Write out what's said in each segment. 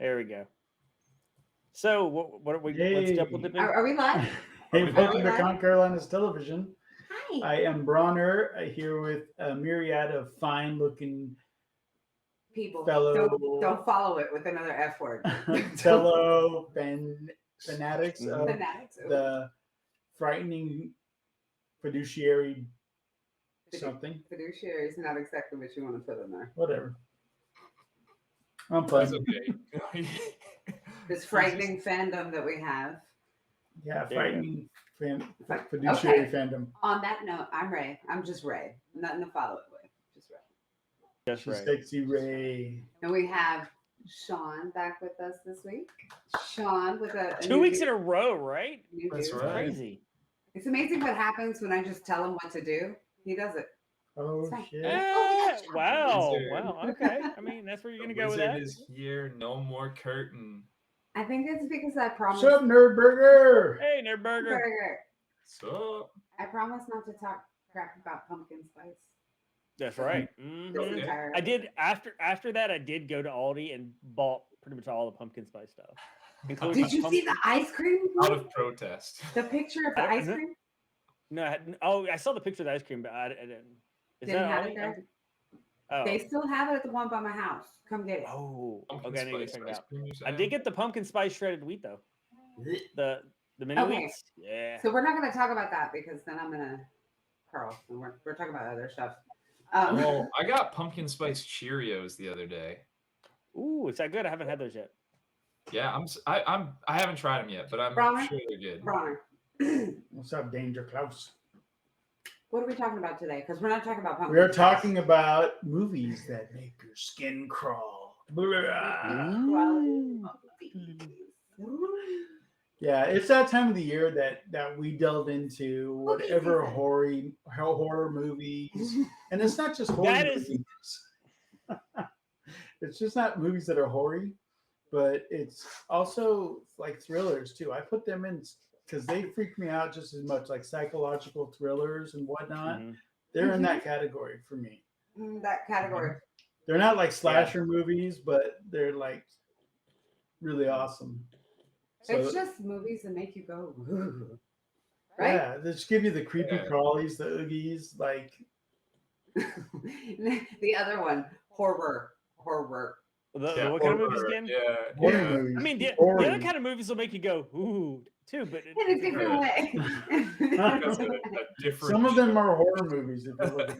There we go. So, what are we? What's double Hey, dipping? Are we live? hey, Are welcome we to live? Con Carolina's Television. Hi. I am Bronner here with a myriad of fine-looking People, fellow don't follow it with another F word. fellow fanatics Mhm. of Fanatics. the frightening fiduciary something, Fiduciary is not exactly what you want to put in there. whatever. I'm That's fun. okay. This frightening fandom that we have. Yeah, There you frightening fiduciary fandom. On that note, I'm Ray. I'm just Ray. Nothing to follow it with. Just Ray. That's She's right. sexy Ray. And we have Sean back with us this week. Sean with a 2 weeks in a row, right? new That's dude. right. Crazy. It's amazing what happens when I just tell him what to do. He does it. Oh It's fine. shit! Wow. Wizard. Wow. Okay. I mean, that's where you're The gonna go with wizard that. is here. No more curtain. I think it's because I promised. What's up, Nerd Burger? Hey, Nerdburger. Burger. So I promise not to talk crap about pumpkin spice. That's right. This Mhm. Okay. entire I did after that. I did go to Aldi and bought pretty much all the pumpkin spice stuff. Including Did you see the ice cream? out of protest. The picture of the I ice don't- cream? No, I saw the picture of the ice cream, but I didn't. Is Didn't that have Aldi? it there? Oh. They still have it at the one by my house. Come get it. Oh. Pumpkin Okay, I need to spice check it ice out. cream, you I say? did get the pumpkin spice shredded wheat though. The mini Okay. wheats. Yeah. So we're not going to talk about that because then I'm going to curl. And we're talking about other stuff. Oh, I got pumpkin spice Cheerios the other day. Ooh, is that good? I haven't had those yet. Yeah, I haven't tried them yet, but I'm Bronner? sure they're good. Bronner, What's up, Danger Klaus? what are we talking about today? Because we're not talking about pumpkin We are spice. talking about movies that make your skin crawl. Quality movies. Yeah, it's that time of the year that we delve into whatever season. horror movies, and it's not just horror That is- movies. It's just not movies that are hoary, but it's also like thrillers too. I put them in because they freak me out just as much, like psychological thrillers and whatnot. Mhm. They're in that category for me. That category. They're not like slasher movies, but they're like really awesome. So, It's just movies that make you go, "Ooh." Right? yeah, they just give you the creepy Yeah. crawlies, the oogies, like The other one, horror. What kind of movies again? Yeah, horror yeah. movies. I mean, the Horror. other kind of movies will make you go ooh too, but In a different way. That's a different. Some of them are horror movies. If you look at them.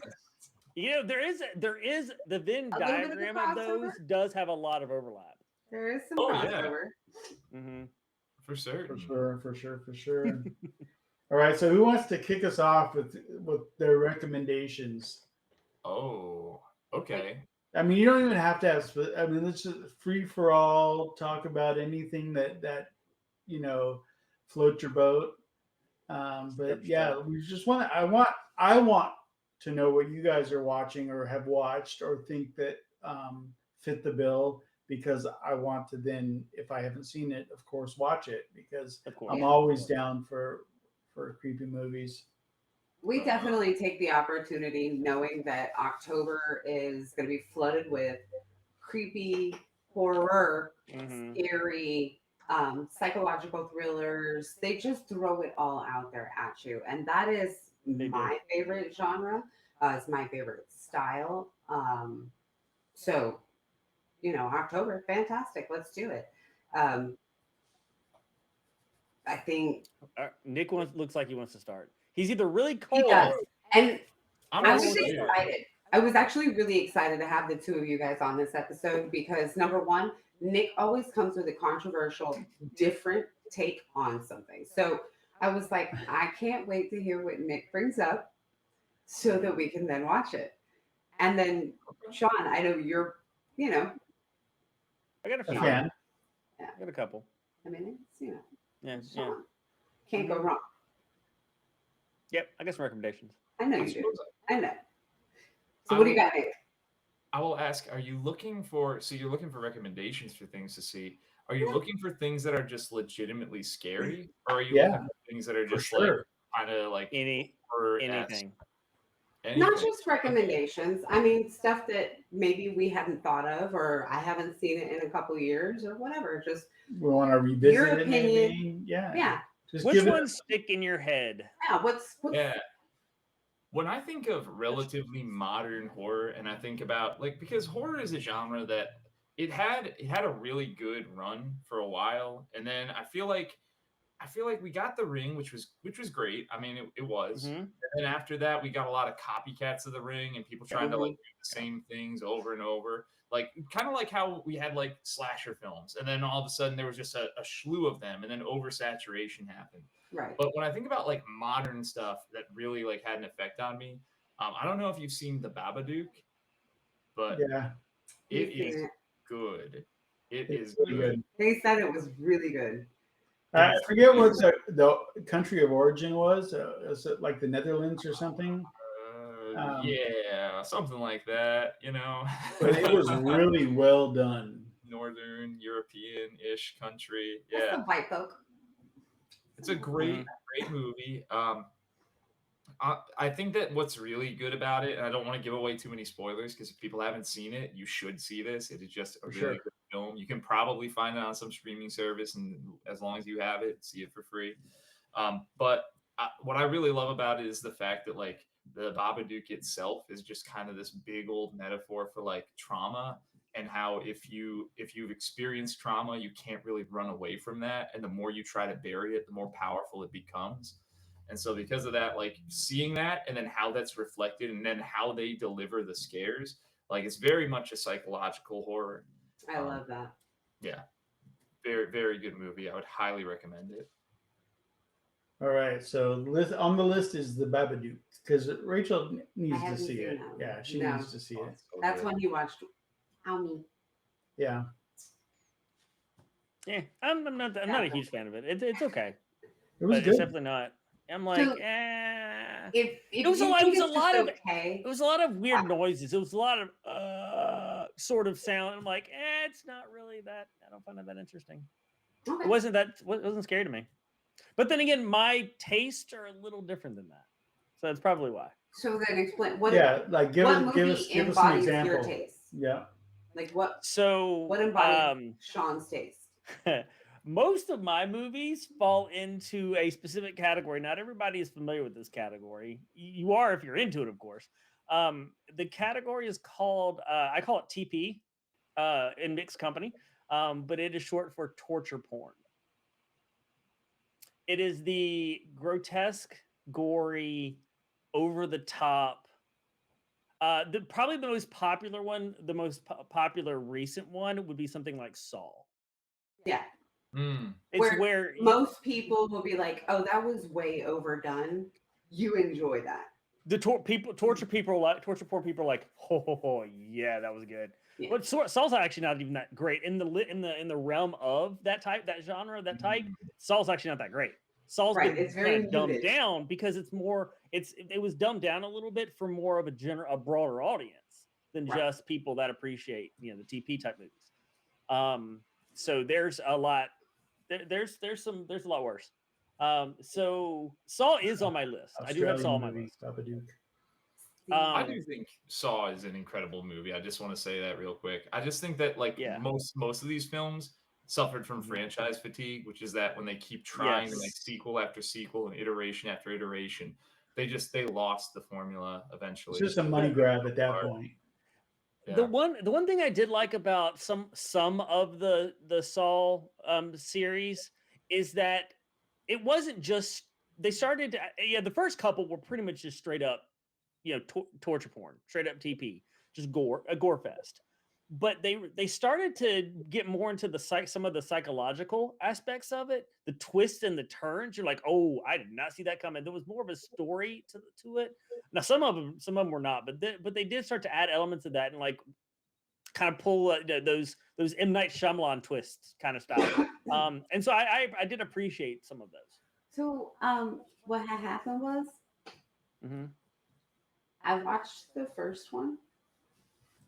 you know there is the Venn A little bit of the diagram of those crossover? does have a lot of overlap. There is some Oh, yeah. crossover. Mm-hmm. for certain. For sure. All right, so who wants to kick us off with their recommendations? Oh, okay. I mean, you don't even have to have. I mean, let's just free for all. Talk about anything that float your boat. But Yep, yeah, sure. we just want. I want to know what you guys are watching or have watched or think that fit the bill, because I want to then, if I haven't seen it, of course, watch it, because Of course. I'm Yeah. always down for creepy movies. We definitely take the opportunity knowing that October is going to be flooded with creepy, horror, Mhm. scary, psychological thrillers. They just throw it all out there at you. And that is They do. my favorite genre. It's my favorite style. So, October, fantastic. Let's do it. I think Nick looks like he wants to start. He's either really he cold. does. And I'm I was excited. excited. I was actually really excited to have the two of you guys on this episode because number one, Nick always comes with a controversial, different take on something. So I was like, I can't wait to hear what Nick brings up so that we can then watch it. And then Sean, I know you're, I got a I few. can. I got a couple. I mean, it's, Yeah. Sean. Can't go wrong. Yep. I got some recommendations. I know I you do. suppose I know. So what do you got, Nick? I will ask, are you looking for, so you're looking for recommendations for things to see. Are you looking for things that are just legitimately scary? Or are you Yeah, looking for things that are for just sure. like kind of like Anything. Not just recommendations. I mean, stuff that maybe we hadn't thought of, or I haven't seen it in a couple years, or whatever. Just We want to revisit your it, opinion. maybe. Yeah. Yeah, Just Which give it. ones stick in your head? yeah. What's Yeah. When I think of relatively modern horror, and I think about like because horror is a genre that it had a really good run for a while, and then I feel like we got The Ring, which was great. I mean, it was. Hmm. And then after that, we got a lot of copycats of The Ring and people trying to like do the same things over and over. Like kind of like how we had like slasher films, and then all of a sudden there was just a slew of them, and then oversaturation happened. right? But when I think about like modern stuff that really like had an effect on me, I don't know if you've seen The Babadook, but Yeah. it You've seen is it. good. It It's is really good. good. They said it was really good. I forget what the country of origin was. Is it like the Netherlands or something? Yeah, something like that, you know. But it was really well done. Northern European-ish country. That's Yeah, the white folk. it's a great movie. I think that what's really good about it, and I don't want to give away too many spoilers because if people haven't seen it, you should see this. It is just a For really sure. good film. You can probably find it on some streaming service, and as long as you have it, see it for free. But what I really love about it is the fact that like the Babadook itself is just kind of this big old metaphor for like trauma and how if you've experienced trauma, you can't really run away from that, and the more you try to bury it, the more powerful it becomes. And so because of that, like seeing that and then how that's reflected and then how they deliver the scares, like it's very much a psychological horror. I love that. Yeah. Very, very good movie. I would highly recommend it. All right. So on the list is the Babadook because Rachel needs to haven't see seen it. that one. Yeah, she No. needs to see it. So That's good. when you watched Owie. Yeah. Yeah, I'm not a huge fan of it. It's okay, It was but it's good. definitely not. I'm like, So, eh. If It was a you lot. It think was a it's lot just of. okay, It was a lot of weird noises. It was a lot of sort of sound. I'm like, it's not really that. I don't find it that interesting. okay. It wasn't scary to me. But then again, my tastes are a little different than that, so that's probably why. So then explain what. Yeah, like give what us give movie us give us an embodies your example. taste? Yeah. Like what So embodies Sean's taste? most of my movies fall into a specific category. Not everybody is familiar with this category. You are if you're into it, of course. The category is called I call it TP in mixed company, but it is short for torture porn. It is the grotesque, gory, over the top. Probably the most popular one, the most popular recent one would be something like Saw. Yeah. It's where most people will be like, "Oh, that was way overdone." You enjoy that. the torture poor people are like, oh yeah, that was good. Yeah. But Saw's actually not even that great in the realm of that genre, that type. Saw's actually not that great. Saw's Right, been it's very kind of dumbed muted. down because it was dumbed down a little bit for more of a broader audience than Right. just people that appreciate the TP type movies. So there's a lot. There's a lot worse. So Saw is on my list. I do have Saw on my movie, list. Babadook. I do think Saw is an incredible movie. I just want to say that real quick. I just think that like Yeah. most of these films suffered from franchise fatigue, which is that when they keep trying to make sequel after sequel and iteration after iteration, they lost the formula eventually. It's just a money grab at that point. Yeah. The one thing I did like about some of the Saw series is that it wasn't just they started the first couple were pretty much just straight up torture porn, straight up TP, just a gore fest. But they started to get more into some of the psychological aspects of it, the twists and the turns. You're like, oh, I did not see that coming. There was more of a story to it. Now some of them were not, but they did start to add elements of that and like kind of pull those M. Night Shyamalan twists kind of style. And so I did appreciate some of those. So what had happened was Mm-hmm. I watched the first one.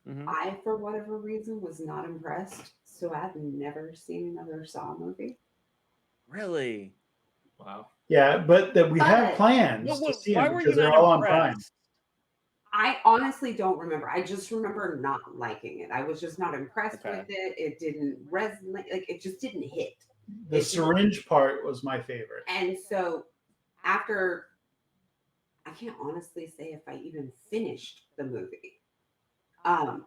Mm-hmm. I, for whatever reason, was not impressed. So I've never seen another Saw movie. Really? Wow. Yeah, but we have plans to see why them were because you they're not all on Prime. impressed? I honestly don't remember. I just remember not liking it. I was just not impressed with Okay. it. It didn't resonate. Like it just didn't hit. The It just, syringe part was my favorite. and so after, I can't honestly say if I even finished the movie. Um,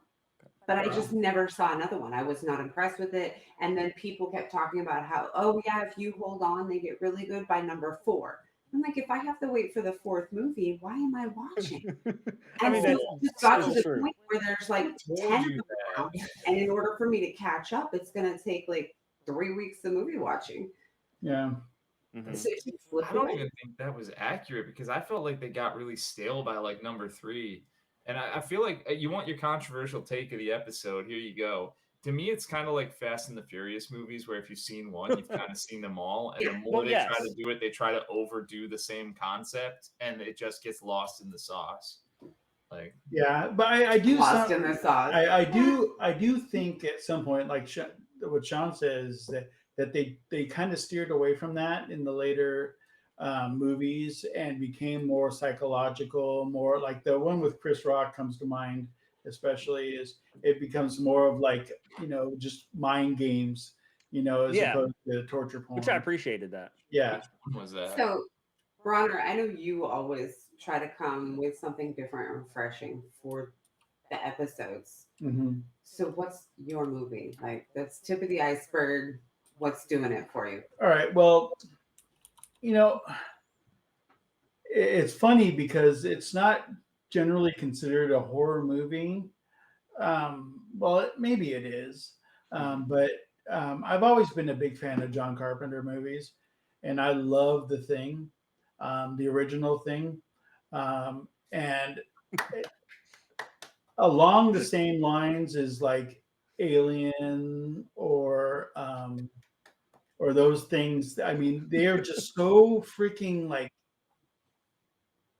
but I Wow. just never saw another one. I was not impressed with it. And then people kept talking about how, oh yeah, if you hold on, they get really good by number 4. I'm like, if I have to wait for the 4th movie, why am I watching? I And mean, so that it just got to is the true. point where there's like Who 10 told of you them now. that? And in order for me to catch up, it's going to take like 3 weeks of movie watching. Yeah. Mhm. So it just slipped I don't away. even think that was accurate because I felt like they got really stale by like number 3. And I feel like you want your controversial take of the episode. Here you go. To me, it's kind of like Fast and the Furious movies, where if you've seen one, you've kind of seen them all. And the more Well, they try to yes. do it, they try to overdo the same concept, and it just gets lost in the sauce. Like, Yeah, but I do Lost some. in the sauce. I do think at some point, like what Sean says, that they kind of steered away from that in the later movies and became more psychological, more like the one with Chris Rock comes to mind, especially is it becomes more of like just mind games, as Yeah, opposed to torture which I porn. appreciated that. Yeah. which one was that? So, Bronner, I know you always try to come with something different and refreshing for the episodes. Hmm. So, what's your movie? Like, that's tip of the iceberg. What's doing it for you? All right. Well, you know, it's funny because it's not generally considered a horror movie. Well, maybe it is, but I've always been a big fan of John Carpenter movies, and I love The Thing, the original Thing, and along the same lines as like Alien or those things. I mean, they are just so freaking like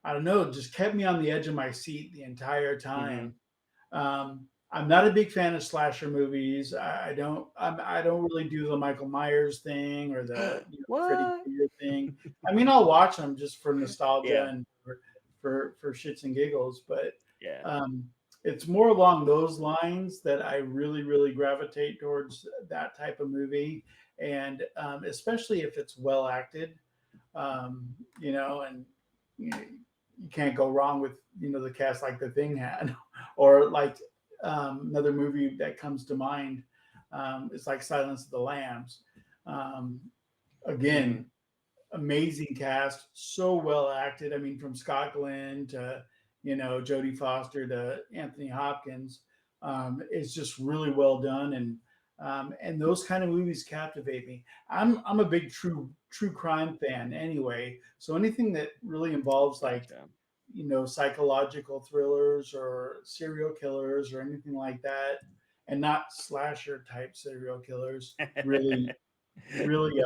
I don't know, just kept me on the edge of my seat the entire Hmm. time. I'm not a big fan of slasher movies. I don't really do the Michael Myers thing or the Freddy What? Krueger thing. I mean, I'll watch them just for nostalgia Yeah, and for shits and giggles, but yeah. um, it's more along those lines that I really gravitate towards that type of movie, and especially if it's well acted, and you, know, you can't go wrong with the cast like The Thing had, or like another movie that comes to mind is like Silence of the Lambs. Um, Hmm. again, amazing cast, so well acted. I mean, from Scott Glenn to Jodie Foster to Anthony Hopkins, it's just really well done, and those kind of movies captivate me. I'm a big true crime fan anyway, so anything that really involves like Gotcha. psychological thrillers or serial killers or anything like that, and not slasher type serial killers, really really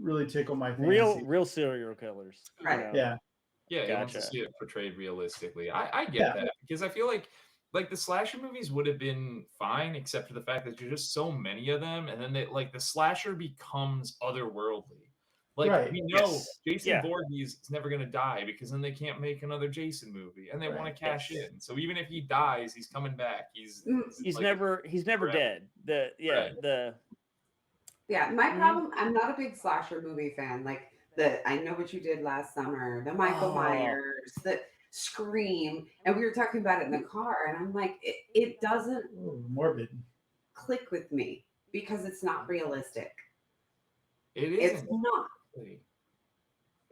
really tickle my fancy. Real serial killers. You Right. know. Yeah, Yeah, he wants to Gotcha. see it portrayed realistically. I get yeah, that because I feel like the slasher movies would have been fine except for the fact that there's just so many of them, and then they like the slasher becomes otherworldly. Like right. we know Yes. Jason Yeah. Voorhees is never gonna die because then they can't make another Jason movie and they want Right. to cash Yes. in. So even if he dies, he's coming back. Mm, He's He's like never forever. dead. Right. The Yeah, my Mhm. problem, I'm not a big slasher movie fan. Like I Know What You Did Last Summer, the Michael Oh. Myers, the Scream, and we were talking about it in the car, and I'm like, it doesn't Ooh, morbid. click with me because it's not realistic. It It's isn't not. really.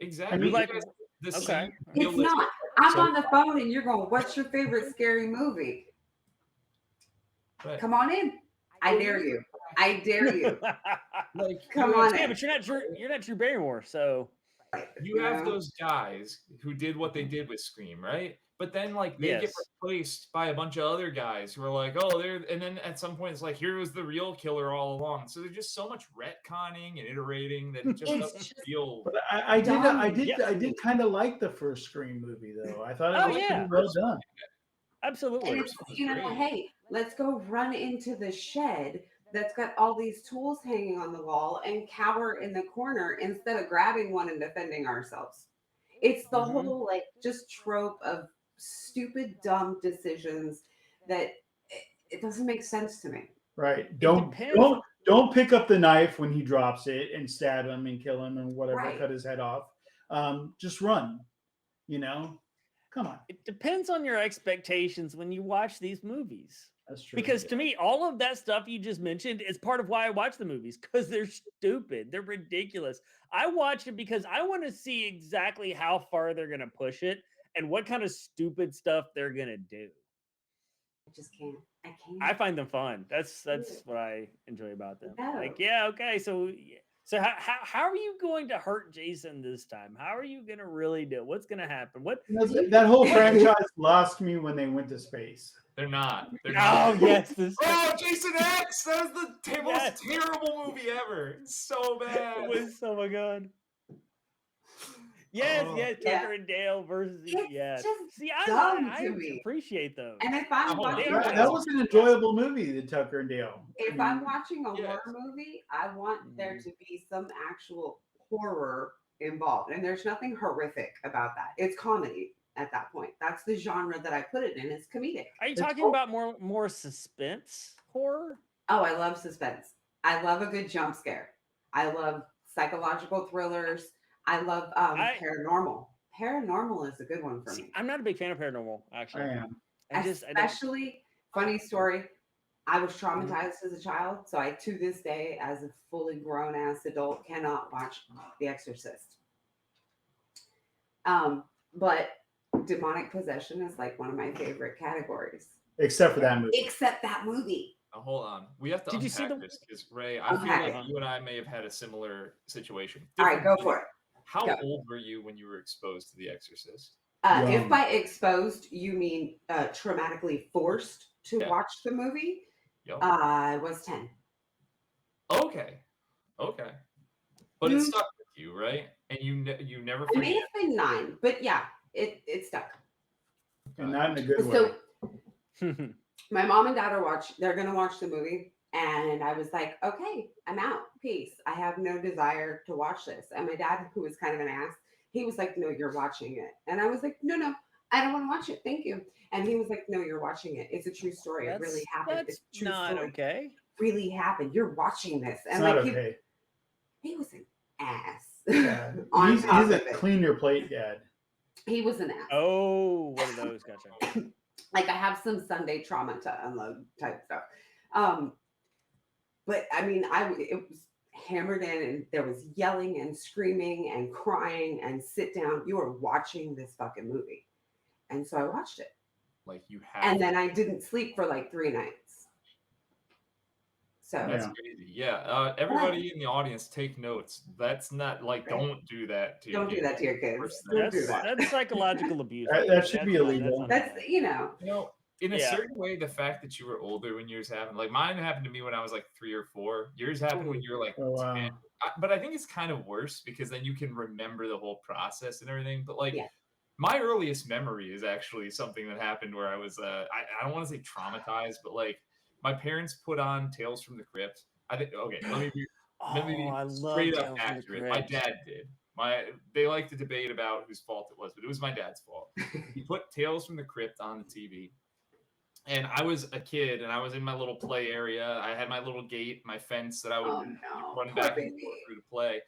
I Exactly. You mean, You like guys the okay. same It's realistic not. I'm so on the phone and you're going, what's your favorite scary movie? right. Come on in. I dare you. I dare you. Like Come you have on Yeah, in. but you're not Drew Barrymore, so you You have know? those guys who did what they did with Scream, right? But then like they get yes. replaced by a bunch of other guys who are like, oh, they're and then at some point it's like here was the real killer all along. So there's just so much retconning and iterating that it just It's doesn't just feel but I Yeah. did kind of like the first Scream movie though. I thought it Oh was like the pretty yeah. well first one. done. and Absolutely. it's First one was you know, great. hey, let's go run into the shed that's got all these tools hanging on the wall and cower in the corner instead of grabbing one and defending ourselves. It's the Hmm. whole like just trope of stupid, dumb decisions that it doesn't make sense to me. Right. depends. Don't pick up the knife when he drops it and stab him and kill him and whatever, Right. cut his head off. Just run. Come on. It depends on your expectations when you watch these movies. That's true. Because to me, all of that stuff you just mentioned is part of why I watch the movies, because they're stupid. They're ridiculous. I watch it because I want to see exactly how far they're going to push it and what kind of stupid stuff they're going to do. I just can't. I can't. I find them fun. That's what I enjoy about them. No. Like, yeah, okay, so how are you going to hurt Jason this time? How are you going to really do it? What's going to happen? What that whole franchise lost me when they went to space. They're not. Oh not. yes, Oh, Jason X! That was the most terrible movie ever. It's so bad. It was so my god. Yes, yes, Tucker and Dale versus It's just See, dumb I to me. appreciate those. And if I'm watching, That was an enjoyable movie, the Tucker and Dale. if I'm watching a Yes. horror movie, I want there to be some actual horror involved, and there's nothing horrific about that. It's comedy at that point. That's the genre that I put it in. It's comedic. Are you talking about more suspense horror? Oh, I love suspense. I love a good jump scare. I love psychological thrillers. I love paranormal. Paranormal is a good one for See, me. I'm not a big fan of paranormal, actually. I am. I don't- Especially, funny story, I was traumatized as a child, so I, to this day, as a fully grown ass adult, cannot watch The Exorcist. But demonic possession is like one of my favorite categories. Except for that movie. Except that movie. Now, hold on. We have to Did you see unpack the- this because Ray, I feel Okay. like you and I may have had a similar situation. All right, go Different- for it. How Go. old were you when you were exposed to The Exorcist? If Young. by exposed you mean traumatically forced to Yeah. watch the movie, Yo. I was 10. Okay. But it Mm. stuck with you, right? And you never I may forget. have been 9, but yeah, it stuck. And not in a good way. So my mom and dad they're gonna watch the movie, and I was like, okay, I'm out, peace, I have no desire to watch this. And my dad, who was kind of an ass, he was like, no, you're watching it. And I was like, no, I don't want to watch it, thank you. And he was like, no, you're watching it, it's a true story, it really happened. That's It's a true not story. okay. Really happened, you're watching this. It's And not like okay. he was an ass. Yeah. On He's top a of it. clean your plate dad. He was an ass. Oh, one of those. Gotcha. Like I have some Sunday trauma to unload type stuff. But I mean, it was hammered in, and there was yelling and screaming and crying and sit down. You are watching this fucking movie, and so I watched it, Like you have. and then I didn't sleep for like 3 nights. So That's Yeah. crazy. Yeah. Everybody in the audience, take notes. That's not like Right. don't do that to your don't do kids. that to your kids. course Don't do That's that. that's psychological abuse. That should That's be not- illegal. not That's okay. you know. You know, in a Yeah. certain way, the fact that you were older when yours happened, like mine happened to me when I was like 3 or 4. Yours happened when you were like Oh, wow. 10. But I think it's kind of worse because then you can remember the whole process and everything. But like Yeah. my earliest memory is actually something that happened where I was I don't want to say traumatized, but like my parents put on Tales from the Crypt. I think okay, let me be Oh, straight I love up Tales from the accurate. My Crypt. dad did. They like to debate about whose fault it was, but it was my dad's fault. He put Tales from the Crypt on the TV. And I was a kid, and I was in my little play area. I had my little gate, my fence that I would Oh no, run poor back and baby. forth through to play.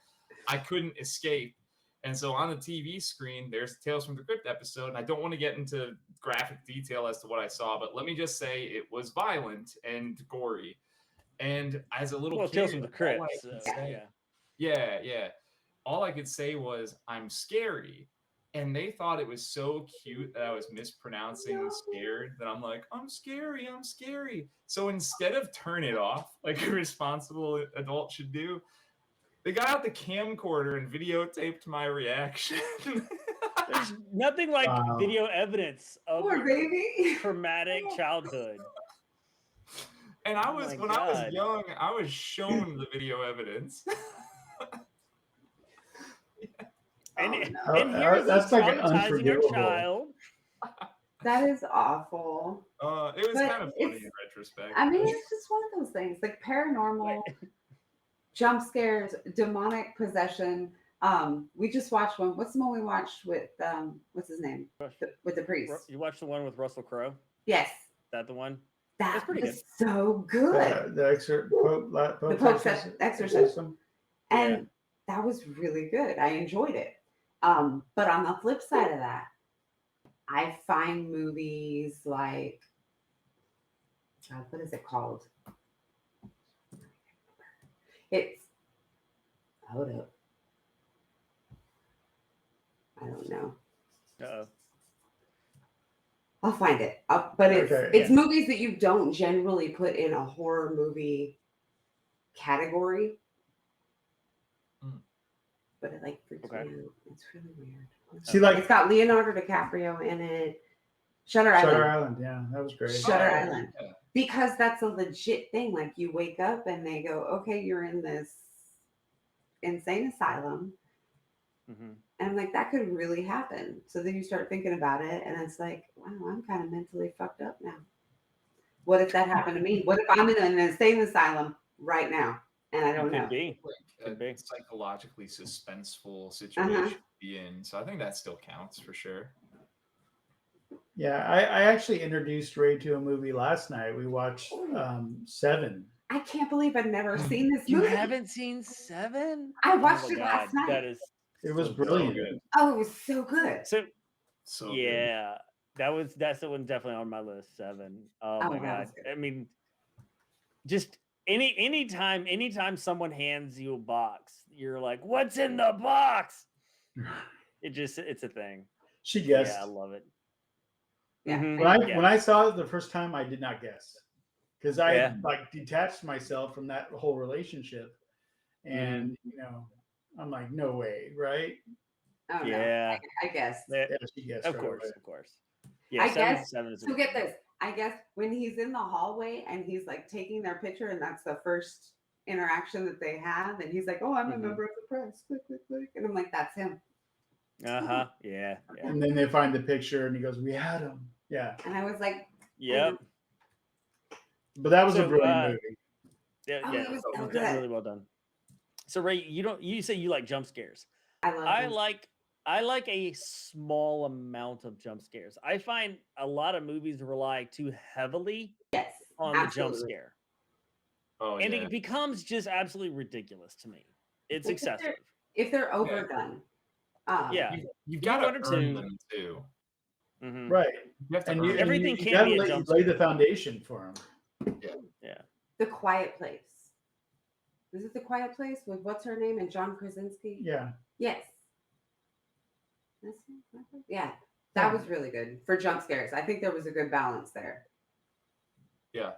I couldn't escape. And so on the TV screen, there's a Tales from the Crypt episode. And I don't want to get into graphic detail as to what I saw, but let me just say it was violent and gory. And as a little Well, kid, Tales from the Crypt. all I So, could say- yeah. yeah. All I could say was, I'm scary. And they thought it was so cute that I was mispronouncing scared that I'm like, I'm scary. So instead of turn it off like a responsible adult should do, they got out the camcorder and videotaped my reaction. There's nothing like Wow. video evidence of Poor baby. traumatic childhood. And I Oh was, my when I was God. young, I was shown the video evidence. And, Oh, no. and here's this That's like an traumatizing your unforgivable. child. That is awful. It was But kind of funny it's- in retrospect. I mean, it's just one of those things, like paranormal, jump scares, demonic possession. We just watched one. What's the one we watched with what's his name? With the priest. You watched the one with Russell Crowe? Yes. Is that the one? That That's pretty was so good. The Pope's exorcism. Yeah. And that was really good. I enjoyed it. But on the flip side of that, I find movies like what is it called? It's hold up. I don't know. Uh-oh. I'll find it. But it's Okay, it's movies that you don't generally put in a horror movie category. But it like freaks me out. It's really weird. See, like it's got Leonardo DiCaprio in it. Shutter Island. Yeah, that was great. Shutter Island. Yeah. Because that's a legit thing. Like you wake up and they go, okay, you're in this insane asylum. Mm-hmm. And I'm like, that could really happen. So then you start thinking about it, and it's like, wow, I'm kind of mentally fucked up now. What if that happened to me? What if I'm in an insane asylum right now and I don't know? Could be. Psychologically suspenseful situation to be in. So I think that still counts for sure. Yeah, I actually introduced Ray to a movie last night. We watched Seven. I can't believe I've never seen this movie. You haven't seen Seven? I watched it last night. It was brilliant. Good. Oh, it was so good. So yeah, that's the one definitely on my list. Seven. Oh my god. I mean, just anytime someone hands you a box, you're like, "What's in the box?" It's a thing. She guessed. Yeah, I love it. Yeah. Mm-hmm. When I saw it the first time, I did not guess because I like detached myself from that whole relationship, and I'm like, no way, right? Oh, yeah. No. I guess. Yeah, she guessed. Of course. Yeah, I guess. Seven is so get this. I guess when he's in the hallway and he's like taking their picture, and that's the first interaction that they have, and he's like, "Oh, I'm a member of the press." Click, click, click, and I'm like, "That's him." Yeah. And then they find the picture, and he goes, "We had him." Yeah. And I was like, "Yep." But that was a brilliant movie. Yeah, it was so good. Really well done. So Ray, you say you like jump scares. I like a small amount of jump scares. I find a lot of movies rely too heavily on the jump scare. And it becomes just absolutely ridiculous to me. It's excessive. If they're overdone. You've got to earn them too. Mm-hmm. Right. And everything you can't be a jump lay the foundation for them. Yeah. The Quiet Place. Is it The Quiet Place with what's her name and John Krasinski? Yeah. Yes. Yeah. That was really good for jump scares. I think there was a good balance there. Yeah.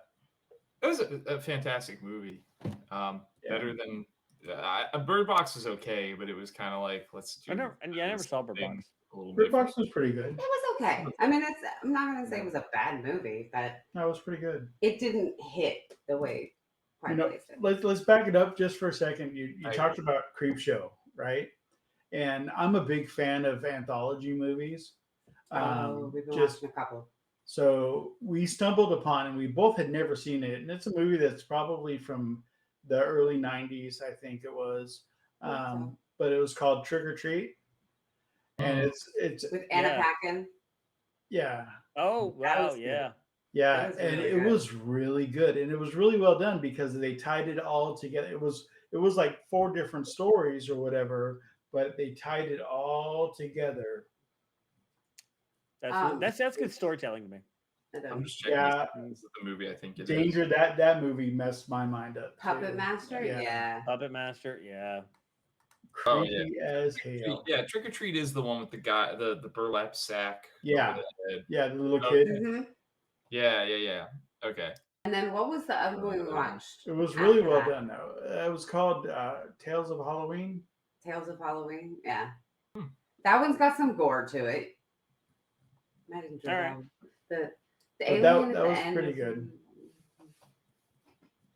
It was a fantastic movie. Better than Bird Box is okay, but it was kind of like I never saw Bird Box. Bird Box was pretty good. It was okay. I mean, I'm not going to say it was a bad movie, but that was pretty good. It didn't hit the way. Let's back it up just for a second. You talked about Creepshow, right? And I'm a big fan of anthology movies. We've been watching a couple. So we stumbled upon, and we both had never seen it, and it's a movie that's probably from the early 90s, I think it was. But it was called Trick or Treat. And it's with Anna Paquin. Yeah. Oh, wow, yeah. Yeah, and it was really good, and it was really well done because they tied it all together. It was like 4 different stories or whatever, but they tied it all together. That's good storytelling to me. I'm just checking the movie. I think it Danger, is. that movie messed my mind up. Puppet Master, yeah. Puppet Master, yeah. Creepy as hell. Yeah, Trick or Treat is the one with the guy, the burlap sack. Yeah, the little kid. Mm-hmm. Yeah. Okay. And then what was the other movie we watched? It was really well done, though. It was called Tales of Halloween. Tales of Halloween, yeah. That one's got some gore to it. I didn't enjoy that one. The alien that was pretty good.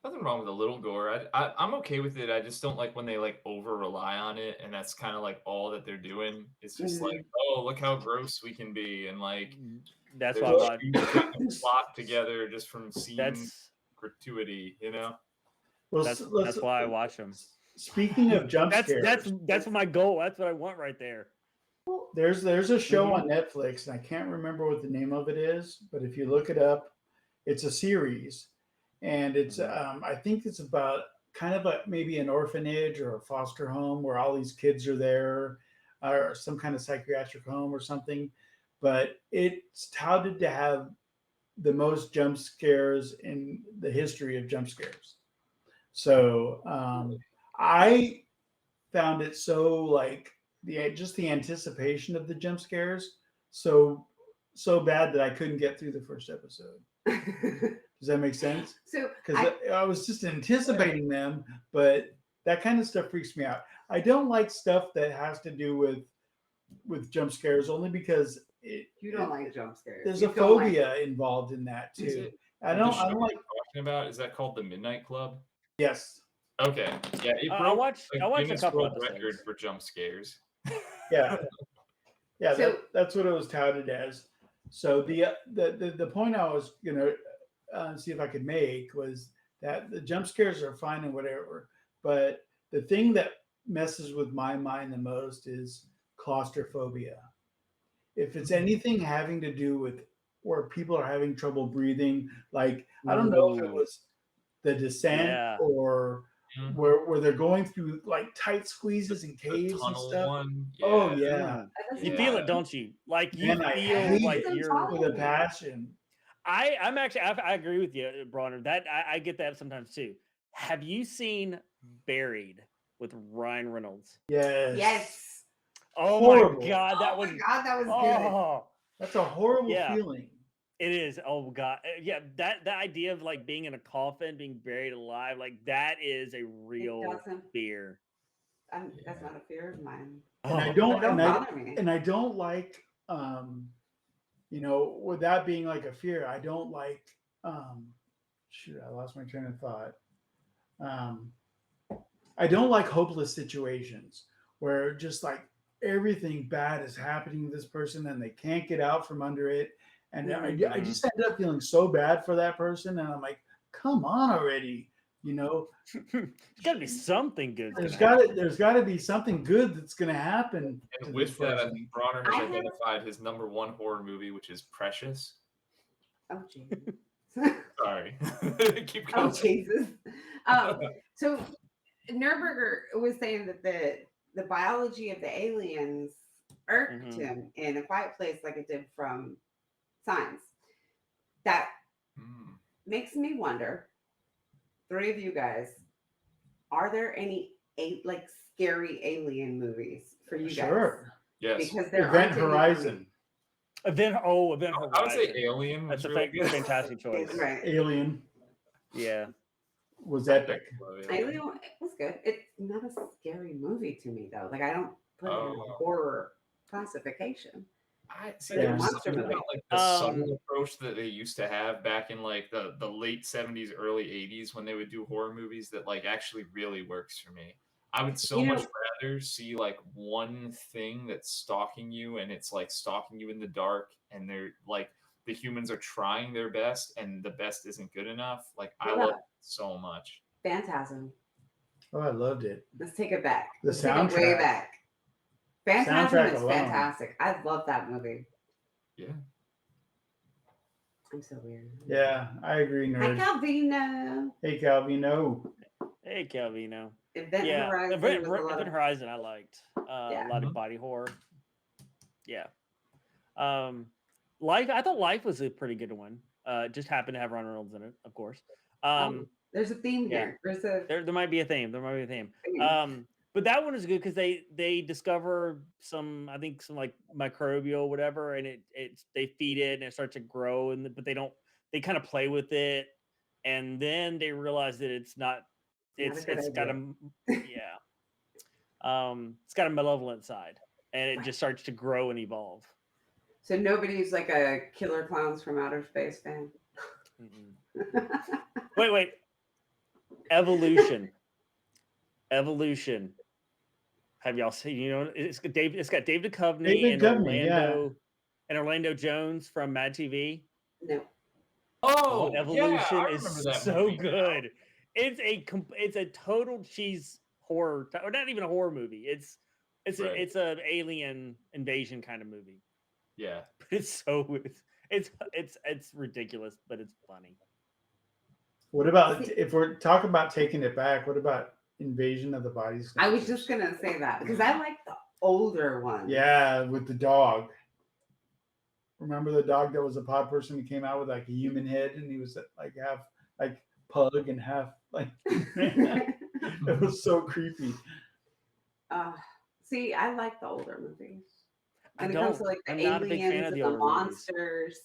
Nothing wrong with a little gore. I'm okay with it. I just don't like when they like over rely on it, and that's kind of like all that they're doing. It's just like, oh, look how gross we can be, and like that's why I plot together just from seeing gratuity, you know. That's why I watch them. speaking of jump That's scares, that's my goal. That's what I want right there. there's a show Mhm. on Netflix, and I can't remember what the name of it is, but if you look it up, it's a series, and it's I think it's about kind of maybe an orphanage or a foster home where all these kids are there, or some kind of psychiatric home or something, but it's touted to have the most jump scares in the history of jump scares. So I found it so like the anticipation of the jump scares so bad that I couldn't get through the first episode. Does that make sense? So Because I was just anticipating them, but that kind of stuff freaks me out. I don't like stuff that has to do with jump scares, only because you don't like jump scares. there's You a don't like- phobia involved in that Is too. it I the don't show like. you're talking about? Is that called the Midnight Club? Yes. Okay, yeah, it I broke watched a a Guinness couple World episodes. record for jump scares. Yeah. Yeah, So- that's what it was touted as. So the point I was gonna see if I could make was that the jump scares are fine and whatever, but the thing that messes with my mind the most is claustrophobia. If it's anything having to do with where people are having trouble breathing, like I don't know if it Ooh. was the descent Yeah. or Mhm. where they're going through like tight squeezes and The caves and tunnel stuff. one. Oh yeah. yeah. Mm. That doesn't You Yeah. feel bother it, don't you? Like you Man, I feel hate like it. you're. With a passion. I'm actually. I agree with you, Bronner. That I get that sometimes too. Have you seen Buried with Ryan Reynolds? Yes. Yes. Oh Horrible. my god, that Oh was. my god, that was good. Oh, That's a horrible Yeah. feeling. it is. Oh god, yeah. That idea of like being in a coffin, being buried alive, like that is a real doesn't- fear. That's not a fear of mine. And I Oh. don't Don't and I bother me. and I don't like with that being like a fear, I don't like shoot, I lost my train of thought. I don't like hopeless situations where just like everything bad is happening to this person and they can't get out from under it. And I Mhm. just end up feeling so bad for that person. And I'm like, come on already. There's got to be something good. There's got to be something good that's going to happen. to And this with that, I person. think Bronner has I have- identified his number one horror movie, which is Precious. Oh Jesus. Sorry. Keep Oh going. Jesus. So Nurburger was saying that the biology of the aliens irked Mhm. him in A Quiet Place like it did from Signs. That Mm. makes me wonder, three of you guys, are there any scary alien movies for you guys? Sure. Yes. Because there Event aren't any for me. Horizon. Event Horizon. I would say Alien. That's was a really good. fantastic choice. Right. Alien Yeah. was epic. Alien it was good. It's not a scary movie to me though. Like I don't put it in a Oh. horror classification. I see. Yeah. There was Monster something movie. about like the Um, subtle approach that they used to have back in like the late 70s, early 80s when they would do horror movies that like actually really works for me. I would so You know- much rather see like one thing that's stalking you and it's like stalking you in the dark and they're like the humans are trying their best and the best isn't good enough. Like I What love about- it so much. Phantasm. Oh, I loved it. Let's take it back. The Let's take it way soundtrack. back. Phantasm Soundtrack is alone. fantastic. I love that movie. Yeah. I'm so weird. Yeah, I agree, Hi nerd. Calvino. Hey, Calvino. Hey, Calvino. Event Yeah, Horizon. Event, was a lot Event of- Horizon. I liked Yeah. a lot of body horror. Yeah. Life. I thought Life was a pretty good one. Just happened to have Ron Reynolds in it, of course. There's a theme yeah. here. There's a There might be a theme. There might be a theme. theme. But that one is good because they discover some, I think, some like microbial whatever, and they feed it and it starts to grow, but they kind of play with it, and then they realize that it's not Not a good it's got a it's got a malevolent side, and it just starts to grow and evolve. So nobody's like a Killer Clowns from Outer Space fan. Wait. Evolution. Have y'all seen? It's got David Duchovny David and Duchovny, Orlando Jones from Mad TV. No. Oh, Evolution yeah, I is remember that so movie now. good. It's a total cheese horror, or not even a horror movie. Right. It's an alien invasion kind of movie. Yeah. But it's ridiculous, but it's funny. What about if we're talking about taking it back? What about Invasion of the Body I was Snatchers? just gonna say that because I like the older ones. Yeah, with the dog. Remember the dog that was a pod person who came out with like a human head and he was like half like pug and half like it was so creepy. See, I like the older movies. I When it comes to don't. like the I'm not a big fan aliens of and the the older movies. monsters.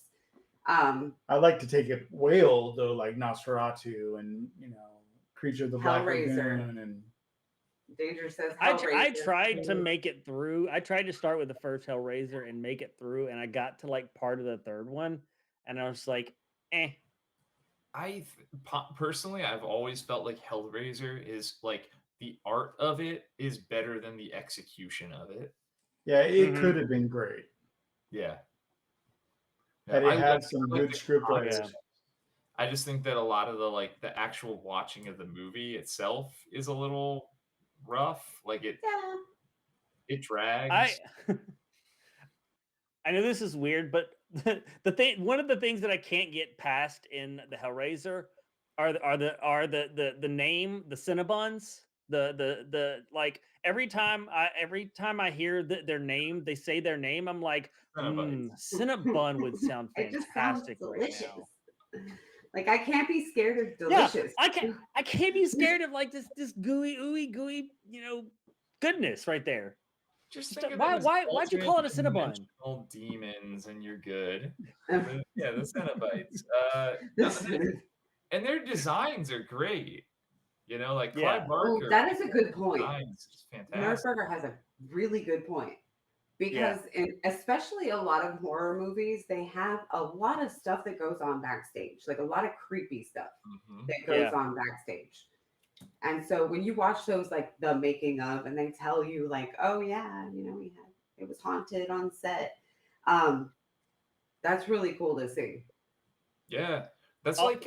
I like to take it way old though, like Nosferatu and Creature of the Black Hellraiser. Lagoon and Danger says I Hellraiser. tried to make it through. I tried to start with the first Hellraiser and make it through, and I got to like part of the third one, and I was like, eh. Personally, I've always felt like Hellraiser is like the art of it is better than the execution of it. yeah, it Mhm. could have been great. Yeah. Had I it had like- some I like good the script concept. writers. I just think that a lot of the actual watching of the movie itself is a little rough. Like it drags. I know this is weird, but one of the things that I can't get past in the Hellraiser are the name, the Cinnabons. The like every time I hear their name, they say their name, I'm like, Cinnabon would sound It just sounds fantastic right delicious. now. Like I can't be scared of Yeah, delicious. I can't be scared of like this gooey goodness right there. Just Just think of why'd them as you call it a Cinnabon? multi-dimensional demons, and you're good. The Cenobites. And their designs are great. Like Yeah. Clive Barker. That is a good point. Designs is fantastic. Nerdburger has a really good point because, especially a lot of horror movies, they have a lot of stuff that goes on backstage, like a lot of creepy stuff that goes on backstage. And so when you watch those, like the making of, and they tell you, like, oh yeah, it was haunted on set. That's really cool to see. Yeah, that's like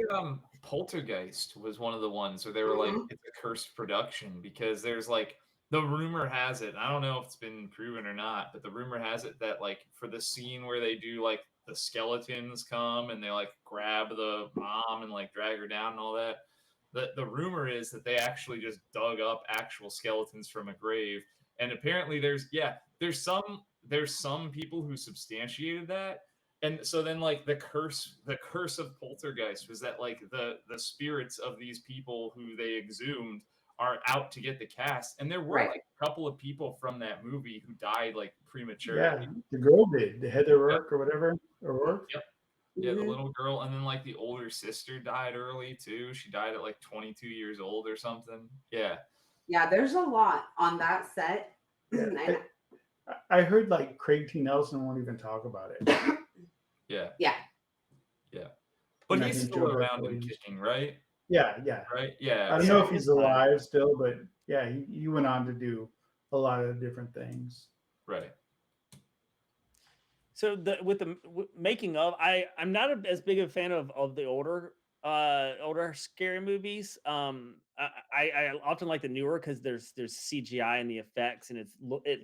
Poltergeist was one of the ones where they were like, it's a cursed production because there's like the rumor has it. I don't know if it's been proven or not, but the rumor has it that like for the scene where they do like the skeletons come and they like grab the mom and like drag her down and all that. The rumor is that they actually just dug up actual skeletons from a grave, and apparently there's some people who substantiated that, and so then like the curse of Poltergeist was that like the spirits of these people who they exhumed are out to get the cast, and there were like a couple of people from that movie who died like prematurely. Yeah, the girl did, the Heather Rourke or whatever, or Yep. Yeah, the little girl, and then like the older sister died early too. She died at like 22 years old or something. Yeah. Yeah, there's a lot on that set. Yeah. I heard like Craig T. Nelson won't even talk about it. Yeah. Yeah. Yeah. But And I he's think still Joe around and Williams. kicking, right? Yeah. Right? Yeah. I don't know if he's he's fine. alive still, but yeah, he went on to do a lot of different things. Right. So with the making of, I'm not as big a fan of the older scary movies. I often like the newer because there's CGI in the effects and it